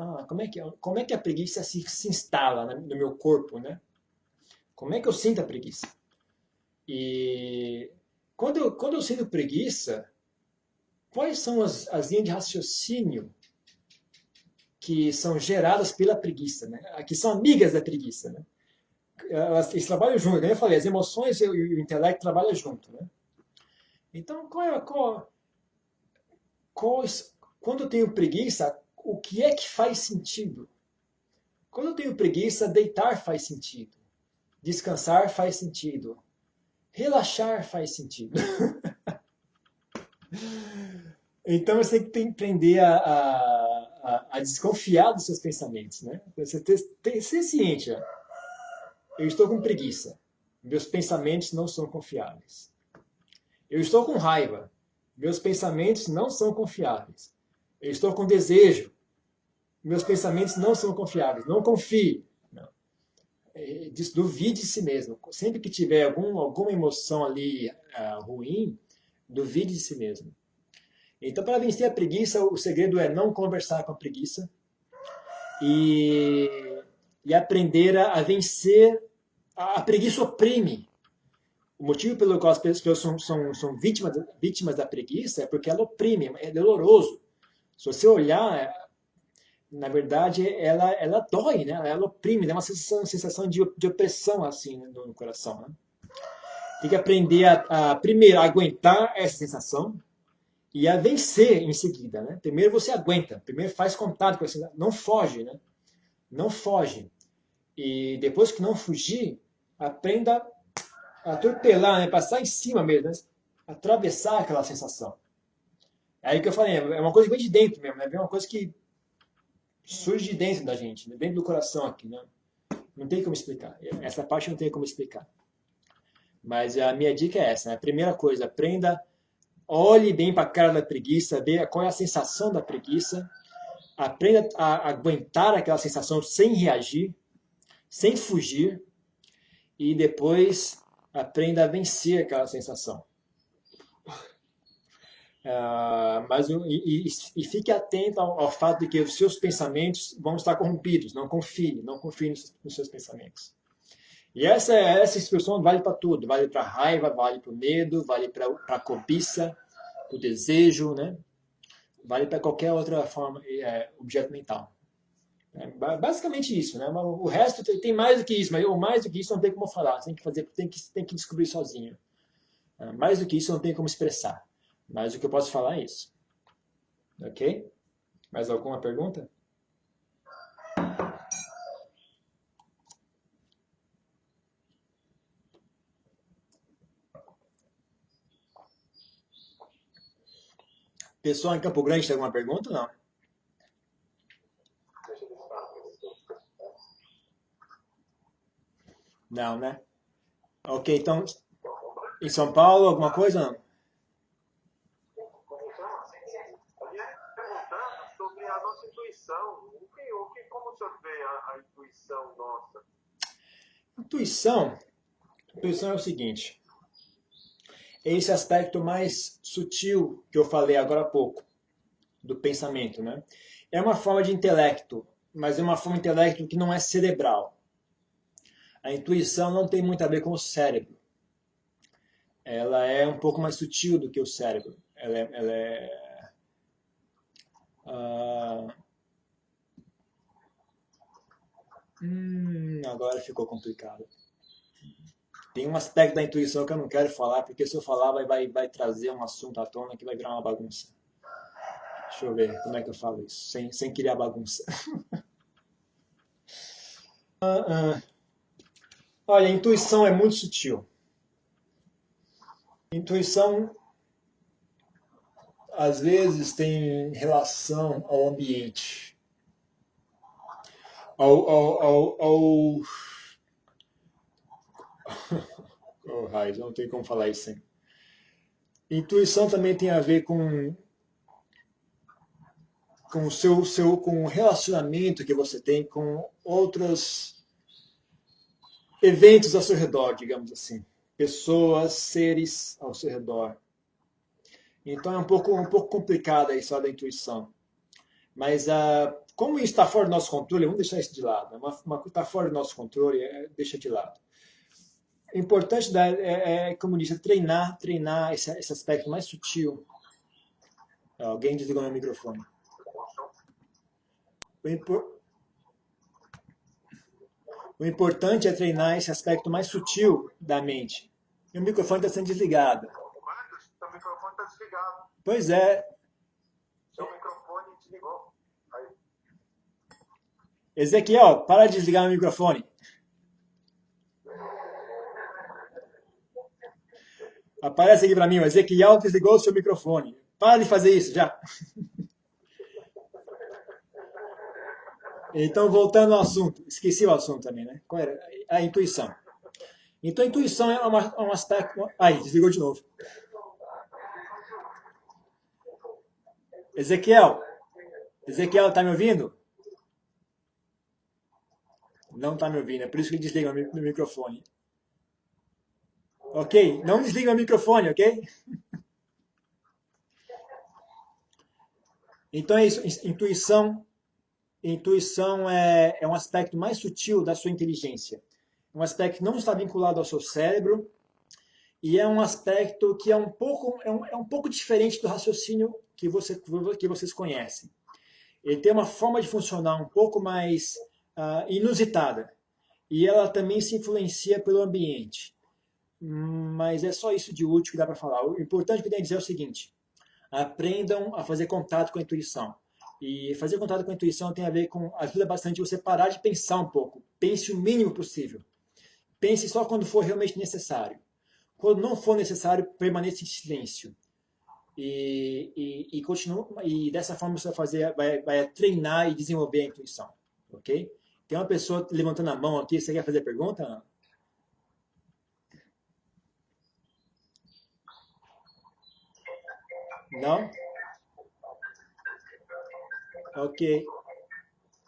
Como é que a preguiça se instala, né, no meu corpo, né? Como é que eu sinto a preguiça? E quando eu sinto preguiça, quais são as linhas de raciocínio que são geradas pela preguiça, né? Que são amigas da preguiça, né? Eles trabalham junto, como eu falei, as emoções e o intelecto trabalham junto, né? Então, quando eu tenho preguiça, o que é que faz sentido? Quando eu tenho preguiça, deitar faz sentido. Descansar faz sentido. Relaxar faz sentido. Então você tem que aprender a desconfiar dos seus pensamentos, né? Você ser ciente, ó. Eu estou com preguiça. Meus pensamentos não são confiáveis. Eu estou com raiva. Meus pensamentos não são confiáveis. Eu estou com desejo. Meus pensamentos não são confiáveis. Não confie. Não. Duvide de si mesmo. Sempre que tiver alguma emoção ali ruim, duvide de si mesmo. Então, para vencer a preguiça, o segredo é não conversar com a preguiça e aprender a vencer. A preguiça oprime. O motivo pelo qual as pessoas são vítimas da preguiça é porque ela oprime, é doloroso. Se você olhar, na verdade, ela dói, né? Ela oprime, dá uma sensação de opressão assim, né, no coração. Né? Tem que aprender primeiro, a aguentar essa sensação e a vencer em seguida. Né? Primeiro você aguenta, primeiro faz contato com essa sensação, não foge. Né? Não foge. E depois que não fugir, aprenda a atropelar, né? Passar em cima mesmo, né? Atravessar aquela sensação. É aí que eu falei, é uma coisa que vem de dentro mesmo, né? É uma coisa que surge de dentro da gente, né? Dentro do coração aqui, né? Não tem como explicar. Essa parte não tem como explicar. Mas a minha dica é essa, né? A primeira coisa, aprenda, olhe bem para a cara da preguiça, veja qual é a sensação da preguiça, aprenda a aguentar aquela sensação sem reagir, sem fugir, e depois aprenda a vencer aquela sensação. E fique atento ao fato de que os seus pensamentos vão estar corrompidos. Não confie nos seus pensamentos. E essa expressão vale para tudo. Vale para a raiva, vale para o medo, vale para a cobiça, o desejo, né? Vale para qualquer outra forma, objeto mental. Basicamente isso, né? O resto tem mais do que isso, mas mais do que isso não tem como falar. Tem que descobrir sozinho. Mais do que isso não tem como expressar. Mas o que eu posso falar é isso. Ok? Mais alguma pergunta? Pessoal em Campo Grande tem alguma pergunta ou não? Não, né? Ok, então, em São Paulo, alguma coisa ou não? Sobre a nossa intuição. Como o senhor vê a intuição nossa? Intuição é o seguinte. É esse aspecto mais sutil que eu falei agora há pouco, do pensamento, né? É uma forma de intelecto, mas é uma forma de intelecto que não é cerebral. A intuição não tem muito a ver com o cérebro. Ela é um pouco mais sutil do que o cérebro. Agora ficou complicado. Tem um aspecto da intuição que eu não quero falar, porque se eu falar vai trazer um assunto à tona que vai virar uma bagunça. Deixa eu ver como é que eu falo isso, sem criar bagunça. Olha, a intuição é muito sutil. Intuição, às vezes tem relação ao ambiente, ao... Oh, raios, não tem como falar isso sem. Intuição também tem a ver com com o relacionamento que você tem com outros eventos ao seu redor, digamos assim. Pessoas, seres ao seu redor. Então é um pouco complicada a história da intuição. Mas como isso está fora do nosso controle, vamos deixar isso de lado. Está fora do nosso controle, deixa de lado. O importante como disse, treinar esse aspecto mais sutil. Alguém desligou meu microfone. O importante é treinar esse aspecto mais sutil da mente. Meu microfone está sendo desligado. Seu microfone está desligado. Pois é. Seu microfone desligou. Aí. Ezequiel, para de desligar meu microfone. Aparece aqui para mim, o Ezequiel desligou o seu microfone. Para de fazer isso, já. Então, voltando ao assunto. Esqueci o assunto também, né? Qual era? A intuição. Então, a intuição é um aspecto... Aí, desligou de novo. Ezequiel, está me ouvindo? Não está me ouvindo, é por isso que desliga o microfone. Ok? Não desliga o microfone, ok? Então é isso. Intuição é um aspecto mais sutil da sua inteligência. Um aspecto que não está vinculado ao seu cérebro e é um aspecto que é um pouco diferente do raciocínio que vocês conhecem. Ele tem uma forma de funcionar um pouco mais inusitada. E ela também se influencia pelo ambiente. Mas é só isso de útil que dá para falar. O importante que eu tenho a dizer é o seguinte: aprendam a fazer contato com a intuição. E fazer contato com a intuição tem a ver com... ajuda bastante você parar de pensar um pouco. Pense o mínimo possível. Pense só quando for realmente necessário. Quando não for necessário, permaneça em silêncio. E dessa forma você vai treinar e desenvolver a intuição. Ok? Tem uma pessoa levantando a mão aqui. Você quer fazer pergunta? Não? Ok.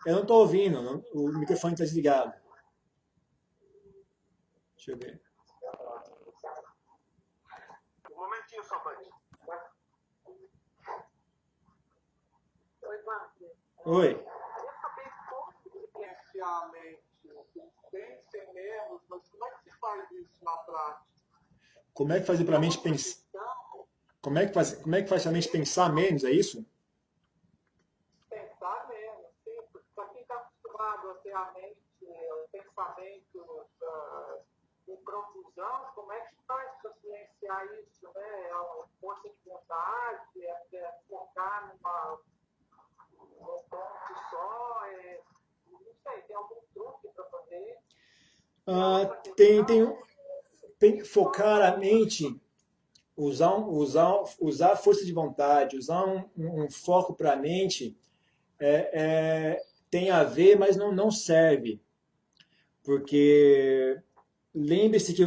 Eu não estou ouvindo. O microfone está desligado. Deixa eu ver. Um momentinho só, Band. Oi, Band. Oi. Eu queria saber como influenciar a mente. Pense menos, mas como é que se faz isso na prática? Como é que faz para a mente pensar? Como é que faz a mente pensar menos, é isso? Pensar menos, sim. Para quem está acostumado a ter a mente, o pensamento em profusão, como é que faz para silenciar isso, né? É uma força de vontade, é focar num ponto só, não sei, tem algum truque para fazer? Tem focar a mente, usar a força de vontade, usar um foco para a mente, tem a ver, mas não serve. Porque lembre-se que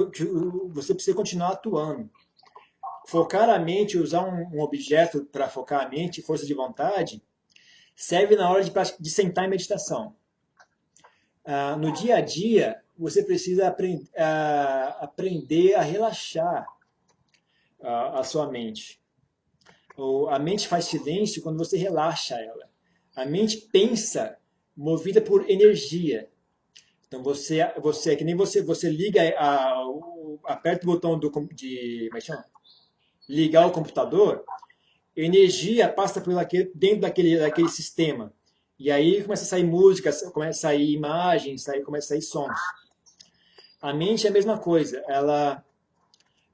você precisa continuar atuando. Focar a mente, usar um objeto para focar a mente, força de vontade, serve na hora de sentar em meditação. No dia a dia, você precisa aprender a relaxar a sua mente. A mente faz silêncio quando você relaxa ela. A mente pensa movida por energia. Então você é que nem você liga, aperta o botão como é que chama? Ligar o computador, energia passa dentro daquele sistema. E aí começa a sair música, começa a sair imagens, começa a sair sons. A mente é a mesma coisa.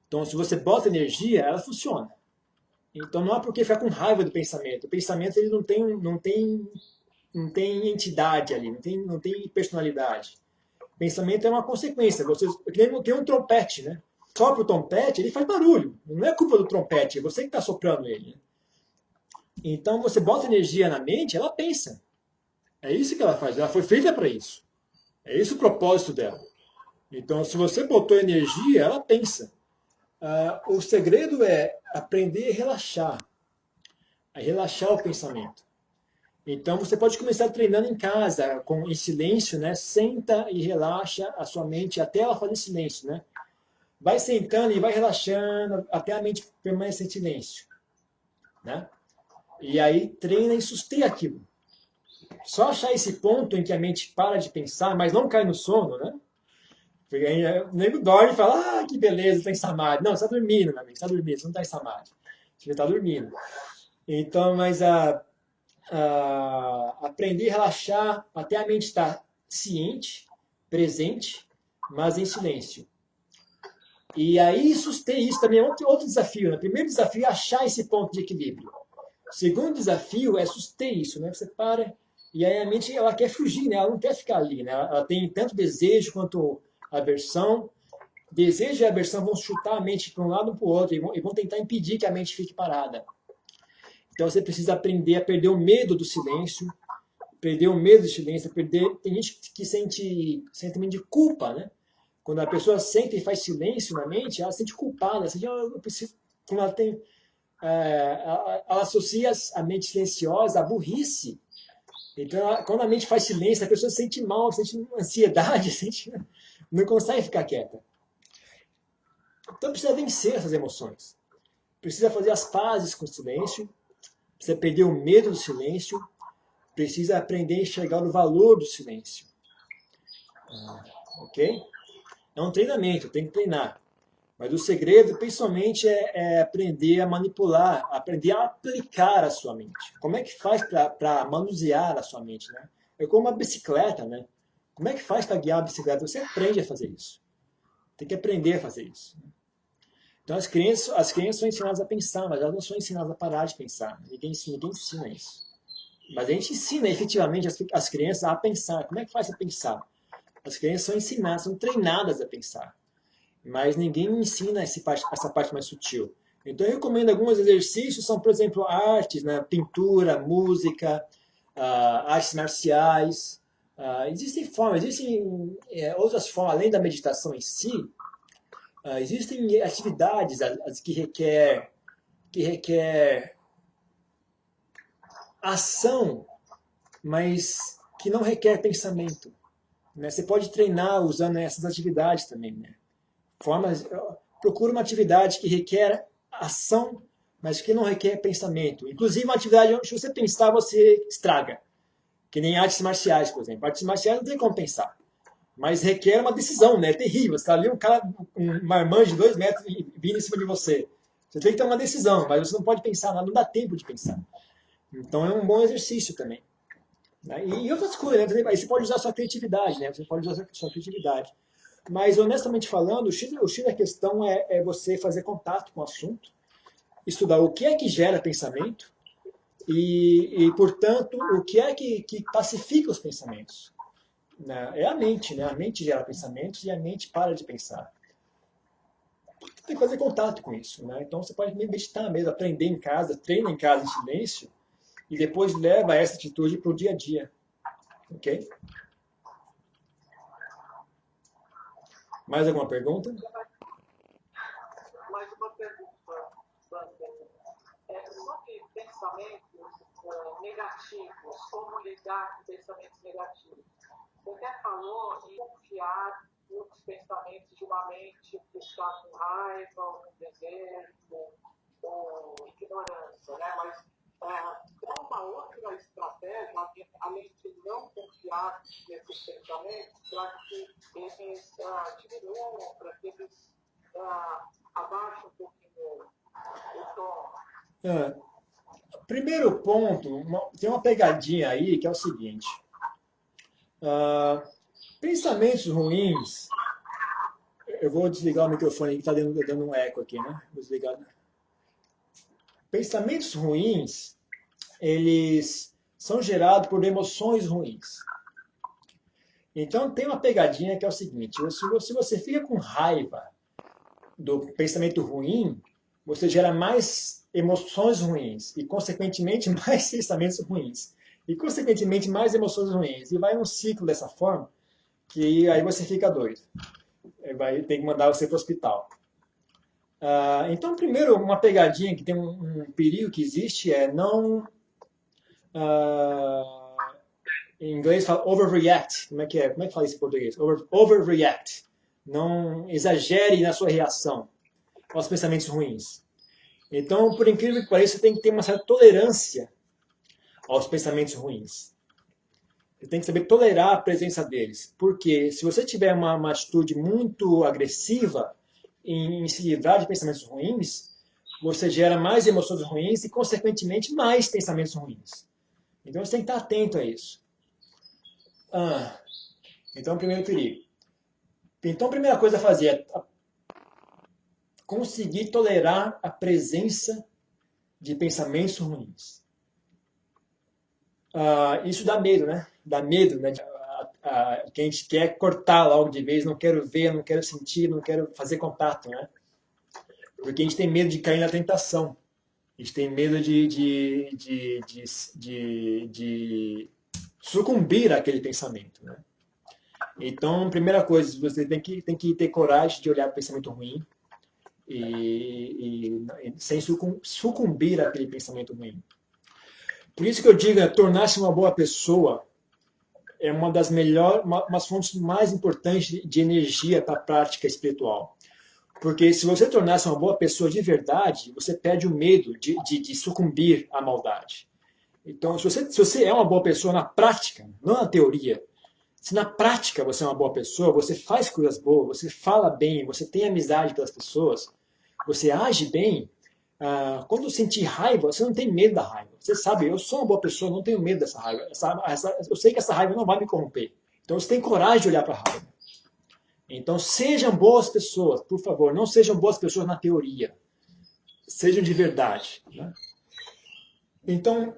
Então, se você bota energia, ela funciona. Então, não há por que ficar com raiva do pensamento. O pensamento ele não tem entidade ali, não tem personalidade. O pensamento é uma consequência. Tem um trompete, né? Sopra o trompete, ele faz barulho. Não é culpa do trompete, é você que está soprando ele. Então, você bota energia na mente, ela pensa. É isso que ela faz. Ela foi feita para isso. É esse o propósito dela. Então, se você botou energia, ela pensa. O segredo é aprender a relaxar o pensamento. Então, você pode começar treinando em casa, em silêncio, né? Senta e relaxa a sua mente até ela fazer silêncio, né? Vai sentando e vai relaxando até a mente permanecer em silêncio, né? E aí treina e sustém aquilo. Só achar esse ponto em que a mente para de pensar, mas não cai no sono, né? O nego dorme e fala, que beleza, está em samadhi. Não, você está dormindo, meu amigo, você está dormindo, você não está em samadhi. Você está dormindo. Então, mas aprender a relaxar até a mente estar ciente, presente, mas em silêncio. E aí sustém isso também é outro desafio. Né? O primeiro desafio é achar esse ponto de equilíbrio. O segundo desafio é suster isso, né? Você para e aí a mente ela quer fugir, né? Ela não quer ficar ali, né? Ela tem tanto desejo quanto aversão. Desejo e aversão vão chutar a mente para um lado ou para o outro e vão tentar impedir que a mente fique parada. Então você precisa aprender a perder o medo do silêncio, Tem gente que sente sentimento de culpa, né? Quando a pessoa senta e faz silêncio na mente, ela se sente culpada, ela sente, eu preciso, quando ela tem, ela associa a mente silenciosa à burrice. Então, quando a mente faz silêncio, a pessoa se sente mal, sente ansiedade, não consegue ficar quieta. Então precisa vencer essas emoções. Precisa fazer as pazes com o silêncio, precisa perder o medo do silêncio, precisa aprender a enxergar o valor do silêncio. Ok? É um treinamento, tem que treinar. Mas o segredo, principalmente, é aprender a manipular, aprender a aplicar a sua mente. Como é que faz para manusear a sua mente? Né? É como uma bicicleta, né? Como é que faz para guiar a bicicleta? Você aprende a fazer isso. Tem que aprender a fazer isso. Então, as crianças são ensinadas a pensar, mas elas não são ensinadas a parar de pensar. Ninguém ensina isso. Mas a gente ensina efetivamente as crianças a pensar. Como é que faz para pensar? As crianças são ensinadas, são treinadas a pensar. Mas ninguém ensina essa parte mais sutil. Então eu recomendo alguns exercícios, são, por exemplo, artes, né? Pintura, música, artes marciais. Existem outras formas, além da meditação em si, existem atividades que requer ação, mas que não requer pensamento. Né? Você pode treinar usando essas atividades também, né? Procura uma atividade que requer ação, mas que não requer pensamento. Inclusive, uma atividade onde, se você pensar, você estraga. Que nem artes marciais, por exemplo. Artes marciais não tem como pensar. Mas requer uma decisão, né? É terrível. Você está ali, um marmanjo de 2 metros vindo em cima de você. Você tem que ter uma decisão, mas você não pode pensar nada, não dá tempo de pensar. Então é um bom exercício também. Né? E outras coisas, né? Aí você pode usar a sua criatividade, né? Você pode usar a sua criatividade. Mas, honestamente falando, o X da questão é você fazer contato com o assunto, estudar o que é que gera pensamento e portanto, o que é que pacifica os pensamentos. É a mente, né? A mente gera pensamentos e a mente para de pensar. Tem que fazer contato com isso. Né? Então, você pode meditar mesmo, aprender em casa, treina em casa em silêncio e depois leva essa atitude para o dia a dia. Ok? Mais alguma pergunta? Mais uma pergunta, sobre pensamentos negativos, como lidar com pensamentos negativos. Você até falou em confiar nos pensamentos de uma mente que está com raiva, ou com desejo, ou ignorância, né? Mas tem uma outra estratégia, além de não confiar nesses pensamentos, para que eles diminuam, para que eles abaixem um pouquinho o tom. Primeiro ponto, tem uma pegadinha aí que é o seguinte. Pensamentos ruins. Eu vou desligar o microfone que está dando um eco aqui, né? Vou desligar. Pensamentos ruins, eles são gerados por emoções ruins. Então tem uma pegadinha que é o seguinte: se você fica com raiva do pensamento ruim, você gera mais emoções ruins e, consequentemente, mais pensamentos ruins. E, consequentemente, mais emoções ruins. E vai um ciclo dessa forma que aí você fica doido. Vai ter que mandar você para o hospital. Então, primeiro, uma pegadinha que tem um perigo que existe é não... em inglês fala overreact. Como é que fala isso em português? Overreact. Não exagere na sua reação aos pensamentos ruins. Então, por incrível que pareça, você tem que ter uma certa tolerância aos pensamentos ruins. Você tem que saber tolerar a presença deles. Porque se você tiver uma atitude muito agressiva em se livrar de pensamentos ruins, você gera mais emoções ruins e, consequentemente, mais pensamentos ruins. Então, você tem que estar atento a isso. Então, o primeiro perigo. Então, a primeira coisa a fazer é conseguir tolerar a presença de pensamentos ruins. Isso dá medo, né? Dá medo, né? Que a gente quer cortar logo de vez, não quero ver, não quero sentir, não quero fazer contato, né? Porque a gente tem medo de cair na tentação. A gente tem medo de sucumbir àquele pensamento, né? Então, primeira coisa, você tem que ter coragem de olhar para o pensamento ruim e sem sucumbir àquele pensamento ruim. Por isso que eu digo, tornar-se uma boa pessoa é uma das umas fontes mais importantes de energia para a prática espiritual. Porque se você tornar-se uma boa pessoa de verdade, você perde o medo de sucumbir à maldade. Então, se você é uma boa pessoa na prática, não na teoria, se na prática você é uma boa pessoa, você faz coisas boas, você fala bem, você tem amizade pelas pessoas, você age bem, quando sentir raiva, você não tem medo da raiva. Você sabe, eu sou uma boa pessoa, não tenho medo dessa raiva. Eu sei que essa raiva não vai me corromper. Então você tem coragem de olhar para a raiva. Então sejam boas pessoas, por favor. Não sejam boas pessoas na teoria. Sejam de verdade. Né? Então,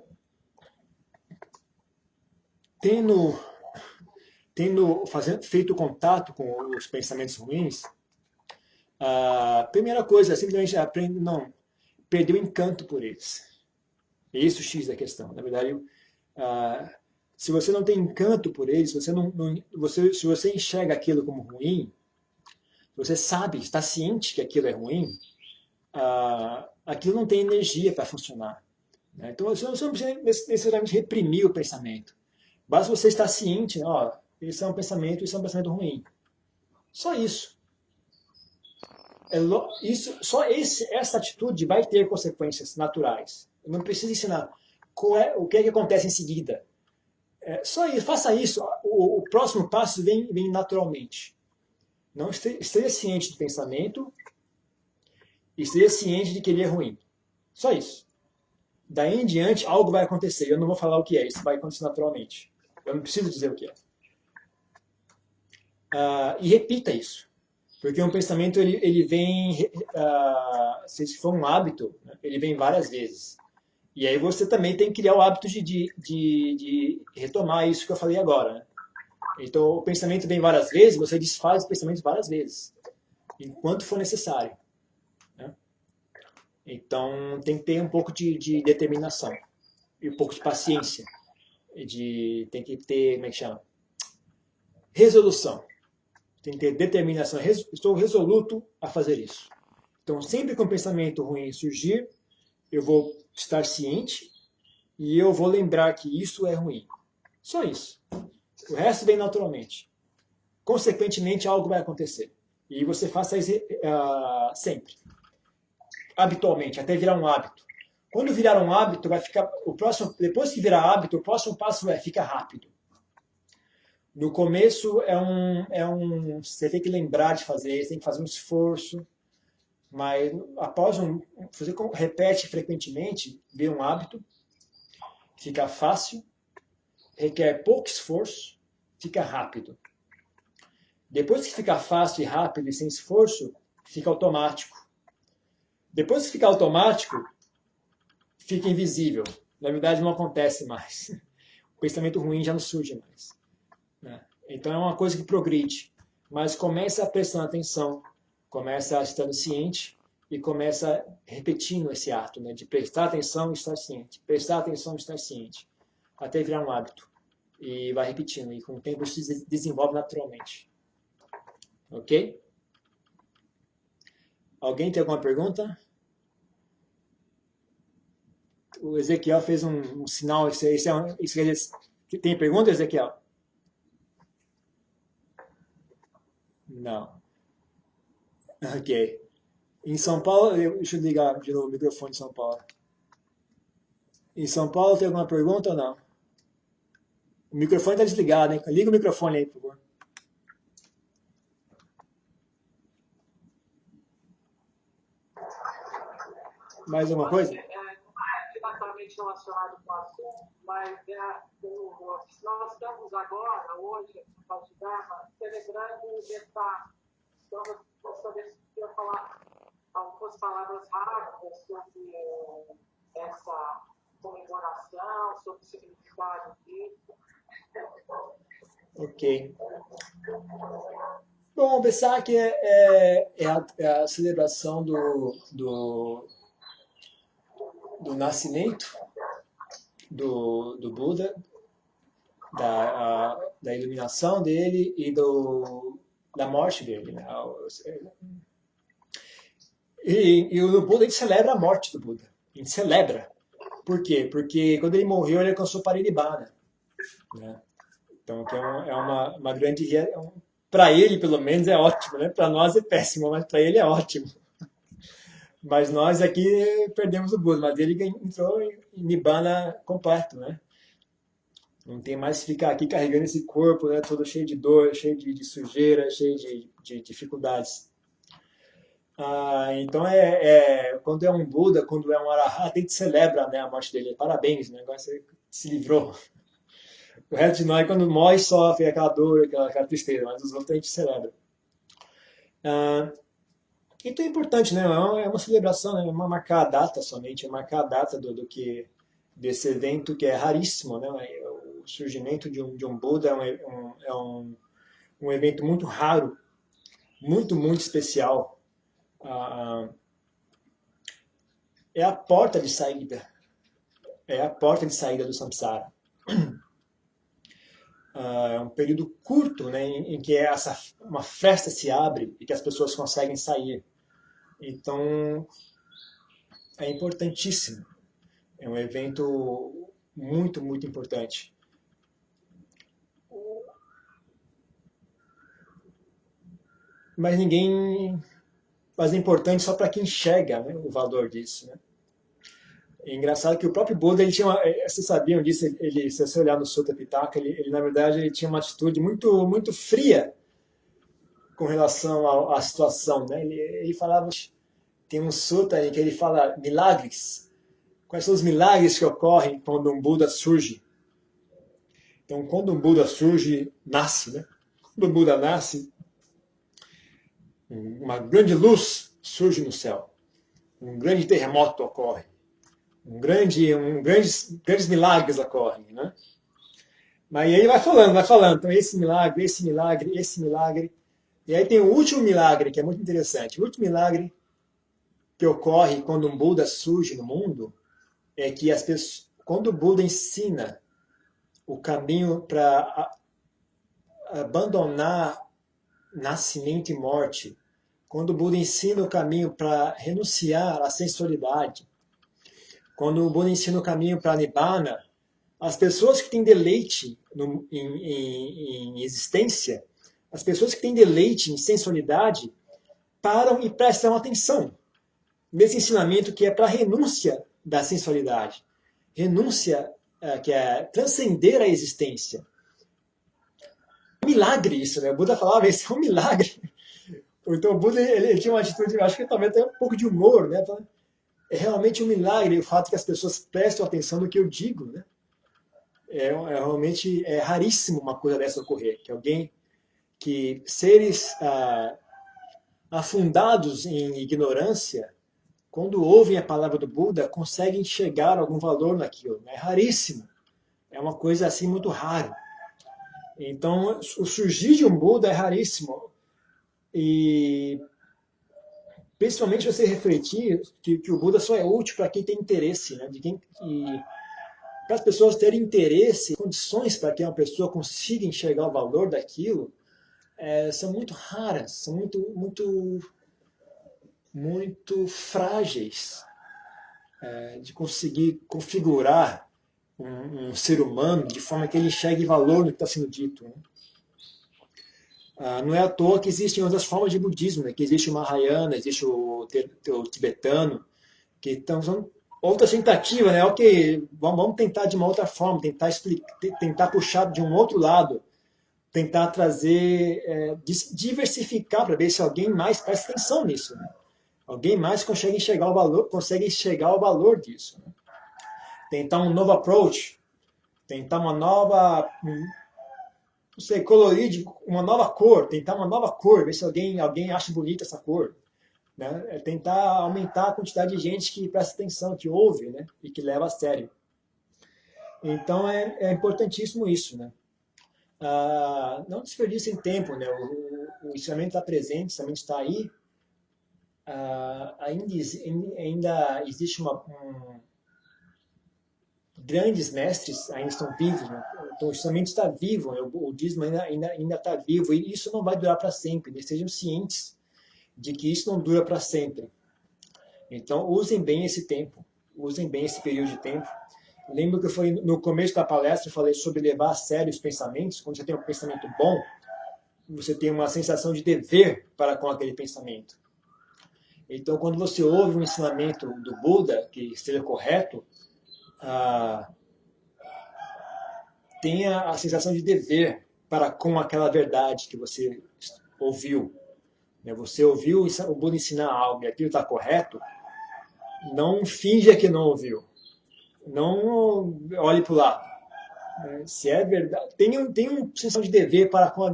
feito contato com os pensamentos ruins, a primeira coisa é simplesmente perder o encanto por eles. É isso o X da questão. Na verdade, se você não tem encanto por eles, se você enxerga aquilo como ruim, você sabe, está ciente que aquilo é ruim, aquilo não tem energia para funcionar. Né? Então, você não precisa necessariamente reprimir o pensamento. Basta você estar ciente, isso é um pensamento ruim. Só isso. Essa atitude vai ter consequências naturais. Eu não preciso ensinar o que é que acontece em seguida. Só isso, faça isso. O próximo passo vem naturalmente. Não esteja ciente do pensamento e esteja ciente de que ele é ruim. Só isso. Daí em diante, algo vai acontecer. Eu não vou falar o que é. Isso vai acontecer naturalmente. Eu não preciso dizer o que é. E repita isso. Porque um pensamento, ele vem, se for um hábito, ele vem várias vezes. E aí você também tem que criar o hábito de retomar isso que eu falei agora. Né? Então, o pensamento vem várias vezes, você desfaz o pensamento várias vezes, enquanto for necessário. Né? Então, tem que ter um pouco de determinação e um pouco de paciência. Tem que ter, como é que chama? Resolução. Tem que ter determinação. Estou resoluto a fazer isso. Então, sempre que um pensamento ruim surgir, eu vou estar ciente e eu vou lembrar que isso é ruim. Só isso. O resto vem naturalmente. Consequentemente, algo vai acontecer. E você faça isso sempre. Habitualmente, até virar um hábito. Quando virar um hábito, depois que virar hábito, o próximo passo fica rápido. No começo você tem que lembrar de fazer, você tem que fazer um esforço, mas após você repete frequentemente, vira um hábito, fica fácil, requer pouco esforço, fica rápido. Depois que fica fácil e rápido e sem esforço, fica automático. Depois que fica automático, fica invisível. Na verdade, não acontece mais. O pensamento ruim já não surge mais. Então é uma coisa que progride, mas começa prestando atenção, começa estando ciente e começa repetindo esse ato, né, de prestar atenção e estar ciente, prestar atenção e estar ciente, até virar um hábito. E vai repetindo, e com o tempo isso se desenvolve naturalmente. Ok? Alguém tem alguma pergunta? O Ezequiel fez um sinal, isso quer dizer, tem pergunta, Ezequiel? Não. Ok. Em São Paulo, deixa eu ligar de novo o microfone de São Paulo. Em São Paulo tem alguma pergunta ou não? O microfone está desligado, hein? Liga o microfone aí, por favor. Mais alguma coisa? Não é diretamente relacionado com o assunto, mas nós estamos agora, hoje, no Valdegama, celebrando essa. Então, eu gostaria de falar algumas palavras rápidas sobre essa comemoração, sobre o significado disso. Ok. Bom, pensar que é a celebração do nascimento do Buda, da iluminação dele e da morte dele. Né? E o Buda, a gente celebra a morte do Buda. A gente celebra. Por quê? Porque quando ele morreu, ele alcançou Parinibbana. Né? Então, que é uma grande... Para ele, pelo menos, é ótimo. Né? Para nós é péssimo, mas para ele é ótimo. Mas nós aqui perdemos o Buda. Mas ele entrou em Nibbana completo. Né? Não tem mais que ficar aqui carregando esse corpo, né? Todo cheio de dor, cheio de sujeira, cheio de dificuldades. Então, quando é um Buda, quando é um Arahata, a gente celebra, né, a morte dele. Parabéns, né? Agora você se livrou. O resto de nós, quando morre, sofre aquela dor, aquela tristeza, mas os outros a gente celebra. Então é importante, né? É uma celebração, né? É uma marcar a data somente, é marcar a data desse evento que é raríssimo, né? O surgimento de um Buda é um evento muito raro, muito, muito especial. É a porta de saída. É a porta de saída do samsara. É um período curto, né, em que uma fresta se abre e que as pessoas conseguem sair. Então, é importantíssimo. É um evento muito, muito importante. Mas é importante só para quem enxerga, né, o valor disso. Né? É engraçado que o próprio Buda, ele tinha vocês sabiam disso, se você olhar no Sutta Pitaka, ele na verdade ele tinha uma atitude muito, muito fria com relação à situação. Né? Ele falava, tem um Sutta em que ele fala milagres. Quais são os milagres que ocorrem quando um Buda surge? Então, quando um Buda surge, nasce. Né? Quando o Buda nasce, uma grande luz surge no céu. Um grande terremoto ocorre. Grandes milagres ocorrem, né? Mas aí ele vai falando, então esse milagre, esse milagre, esse milagre. E aí tem o último milagre, que é muito interessante. O último milagre que ocorre quando um Buda surge no mundo é que as pessoas, quando o Buda ensina o caminho para abandonar nascimento e morte, quando o Buda ensina o caminho para renunciar à sensualidade, quando o Buda ensina o caminho para a Nibbana, as pessoas que têm deleite em existência, as pessoas que têm deleite em sensualidade, param e prestam atenção nesse ensinamento que é para a renúncia da sensualidade. Renúncia que é transcender a existência. Milagre isso, né? O Buda falava, esse é um milagre. Então o Buda ele tinha uma atitude, eu acho que também tem um pouco de humor, né? É realmente um milagre o fato que as pessoas prestem atenção no que eu digo, né? Realmente raríssimo uma coisa dessa ocorrer, que seres afundados em ignorância, quando ouvem a palavra do Buda, conseguem enxergar algum valor naquilo. É raríssimo. É uma coisa assim muito rara. Então, o surgir de um Buda é raríssimo. E Principalmente você refletir que o Buda só é útil para quem tem interesse, né? Para as pessoas terem interesse, condições para que uma pessoa consiga enxergar o valor daquilo são muito raras, são muito frágeis de conseguir configurar um ser humano de forma que ele enxergue valor no que está sendo dito. Né? Não é à toa que existem outras formas de budismo, né? Que existe o Mahayana, existe o tibetano, que são outras tentativas, né? Ok, vamos tentar de uma outra forma, tentar puxar de um outro lado, tentar trazer, diversificar para ver se alguém mais presta atenção nisso. Né? Alguém mais consegue enxergar o valor disso. Né? Tentar um novo approach, tentar uma nova, não sei, colorir uma nova cor, tentar uma nova cor, ver se alguém acha bonita essa cor. Né? Tentar aumentar a quantidade de gente que presta atenção, que ouve, né? E que leva a sério. Então é importantíssimo isso. Né? Não desperdicem tempo. Né? O ensinamento está presente, o ensinamento está aí. Ainda existe grandes mestres ainda estão vivos, né? Então o ensinamento está vivo, né? O budismo ainda está vivo, e isso não vai durar para sempre. Eles sejam cientes de que isso não dura para sempre. Então usem bem esse tempo, usem bem esse período de tempo. Lembro que no começo da palestra eu falei sobre levar a sério os pensamentos. Quando você tem um pensamento bom, você tem uma sensação de dever para com aquele pensamento. Então, quando você ouve um ensinamento do Buda que esteja correto, tenha a sensação de dever para com aquela verdade que você ouviu. Você ouviu o Buda ensinar algo e aquilo está correto, não finja que não ouviu. Não olhe para o lado. Se é verdade, tenha uma sensação de dever para com a...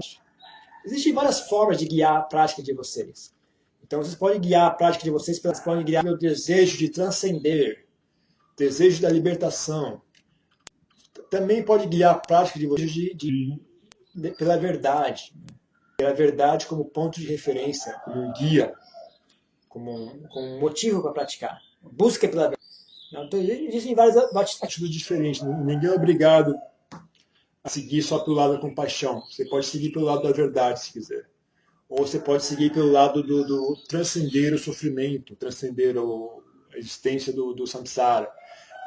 Existem várias formas de guiar a prática de vocês. Então, vocês podem guiar a prática de vocês, vocês podem guiar o desejo de transcender, desejo da libertação. Também pode guiar a prática de vocês pela verdade. Pela verdade como ponto de referência, como um guia, como um motivo para praticar. Busca pela verdade. Então, existem várias atitudes diferentes. Ninguém é obrigado a seguir só pelo lado da compaixão. Você pode seguir pelo lado da verdade, se quiser. Ou você pode seguir pelo lado do transcender o sofrimento, transcender a existência do samsara.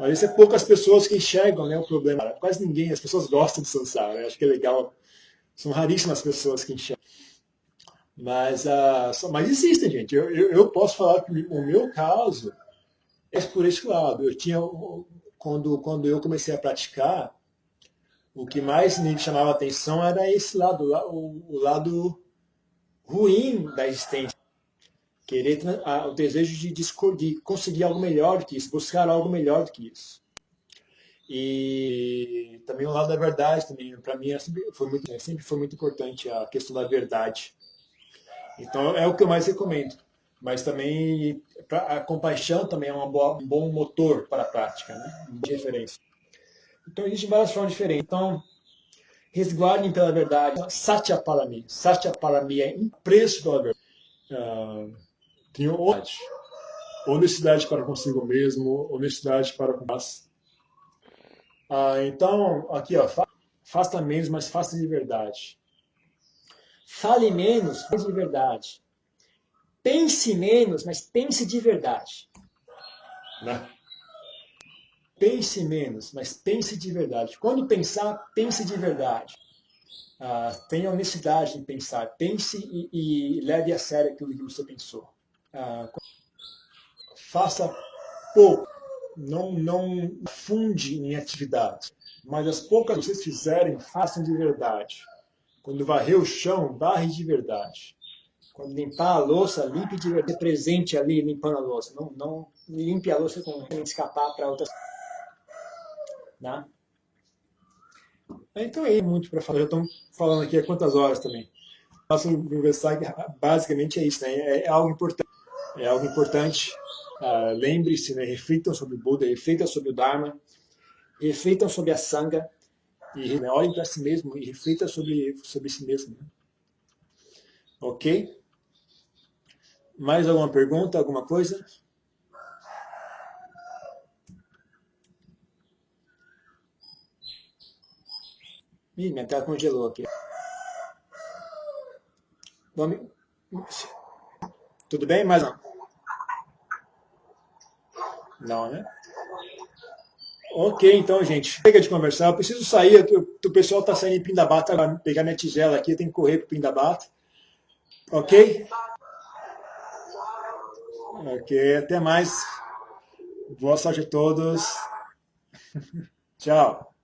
Mas isso é poucas pessoas que enxergam, né, o problema. Quase ninguém, as pessoas gostam do samsara. Acho que é legal. São raríssimas as pessoas que enxergam. Mas existem, gente. Eu posso falar que o meu caso é por esse lado. Quando eu comecei a praticar, o que mais me chamava a atenção era esse lado, o lado ruim da existência. O desejo de conseguir algo melhor do que isso, buscar algo melhor do que isso. E também o lado da verdade, para mim sempre foi muito importante a questão da verdade. Então é o que eu mais recomendo. Mas também a compaixão também é um bom motor para a prática, né? De referência. Então existem várias formas diferentes. Então, resguardem pela verdade. Satya Parami. Satya Parami é um preço pela verdade. Tem honestidade para consigo mesmo, honestidade para com as. Então, aqui, faça menos, mas faça de verdade. Fale menos, mas de verdade. Pense menos, mas pense de verdade. Né? Pense menos, mas pense de verdade. Quando pensar, pense de verdade. Tenha honestidade em pensar. Pense e leve a sério aquilo que você pensou. Faça pouco. Não funde em atividades. Mas as poucas que vocês fizerem, façam de verdade. Quando varrer o chão, varre de verdade. Quando limpar a louça, limpe de verdade. Ser presente ali limpando a louça. Não limpe a louça com escapar para outras. Né? Então é muito para falar. Já estamos falando aqui há quantas horas também. Nosso conversar basicamente é isso. Né? É algo importante. É algo importante. Lembre-se, né? Reflitam sobre o Buda, reflitam sobre o Dharma, reflitam sobre a Sangha, e olhem para si mesmo e reflitam sobre si mesmo. Né? Ok? Mais alguma pergunta, alguma coisa? Ih, minha tela congelou aqui. Tudo bem? Mais não? Não, né? Ok, então, gente. Chega de conversar. Eu preciso sair. O pessoal está saindo em Pindabata agora. Pegar minha tigela aqui. Eu tenho que correr para Pindabata. Ok? Ok, até mais. Boa sorte a todos. Tchau.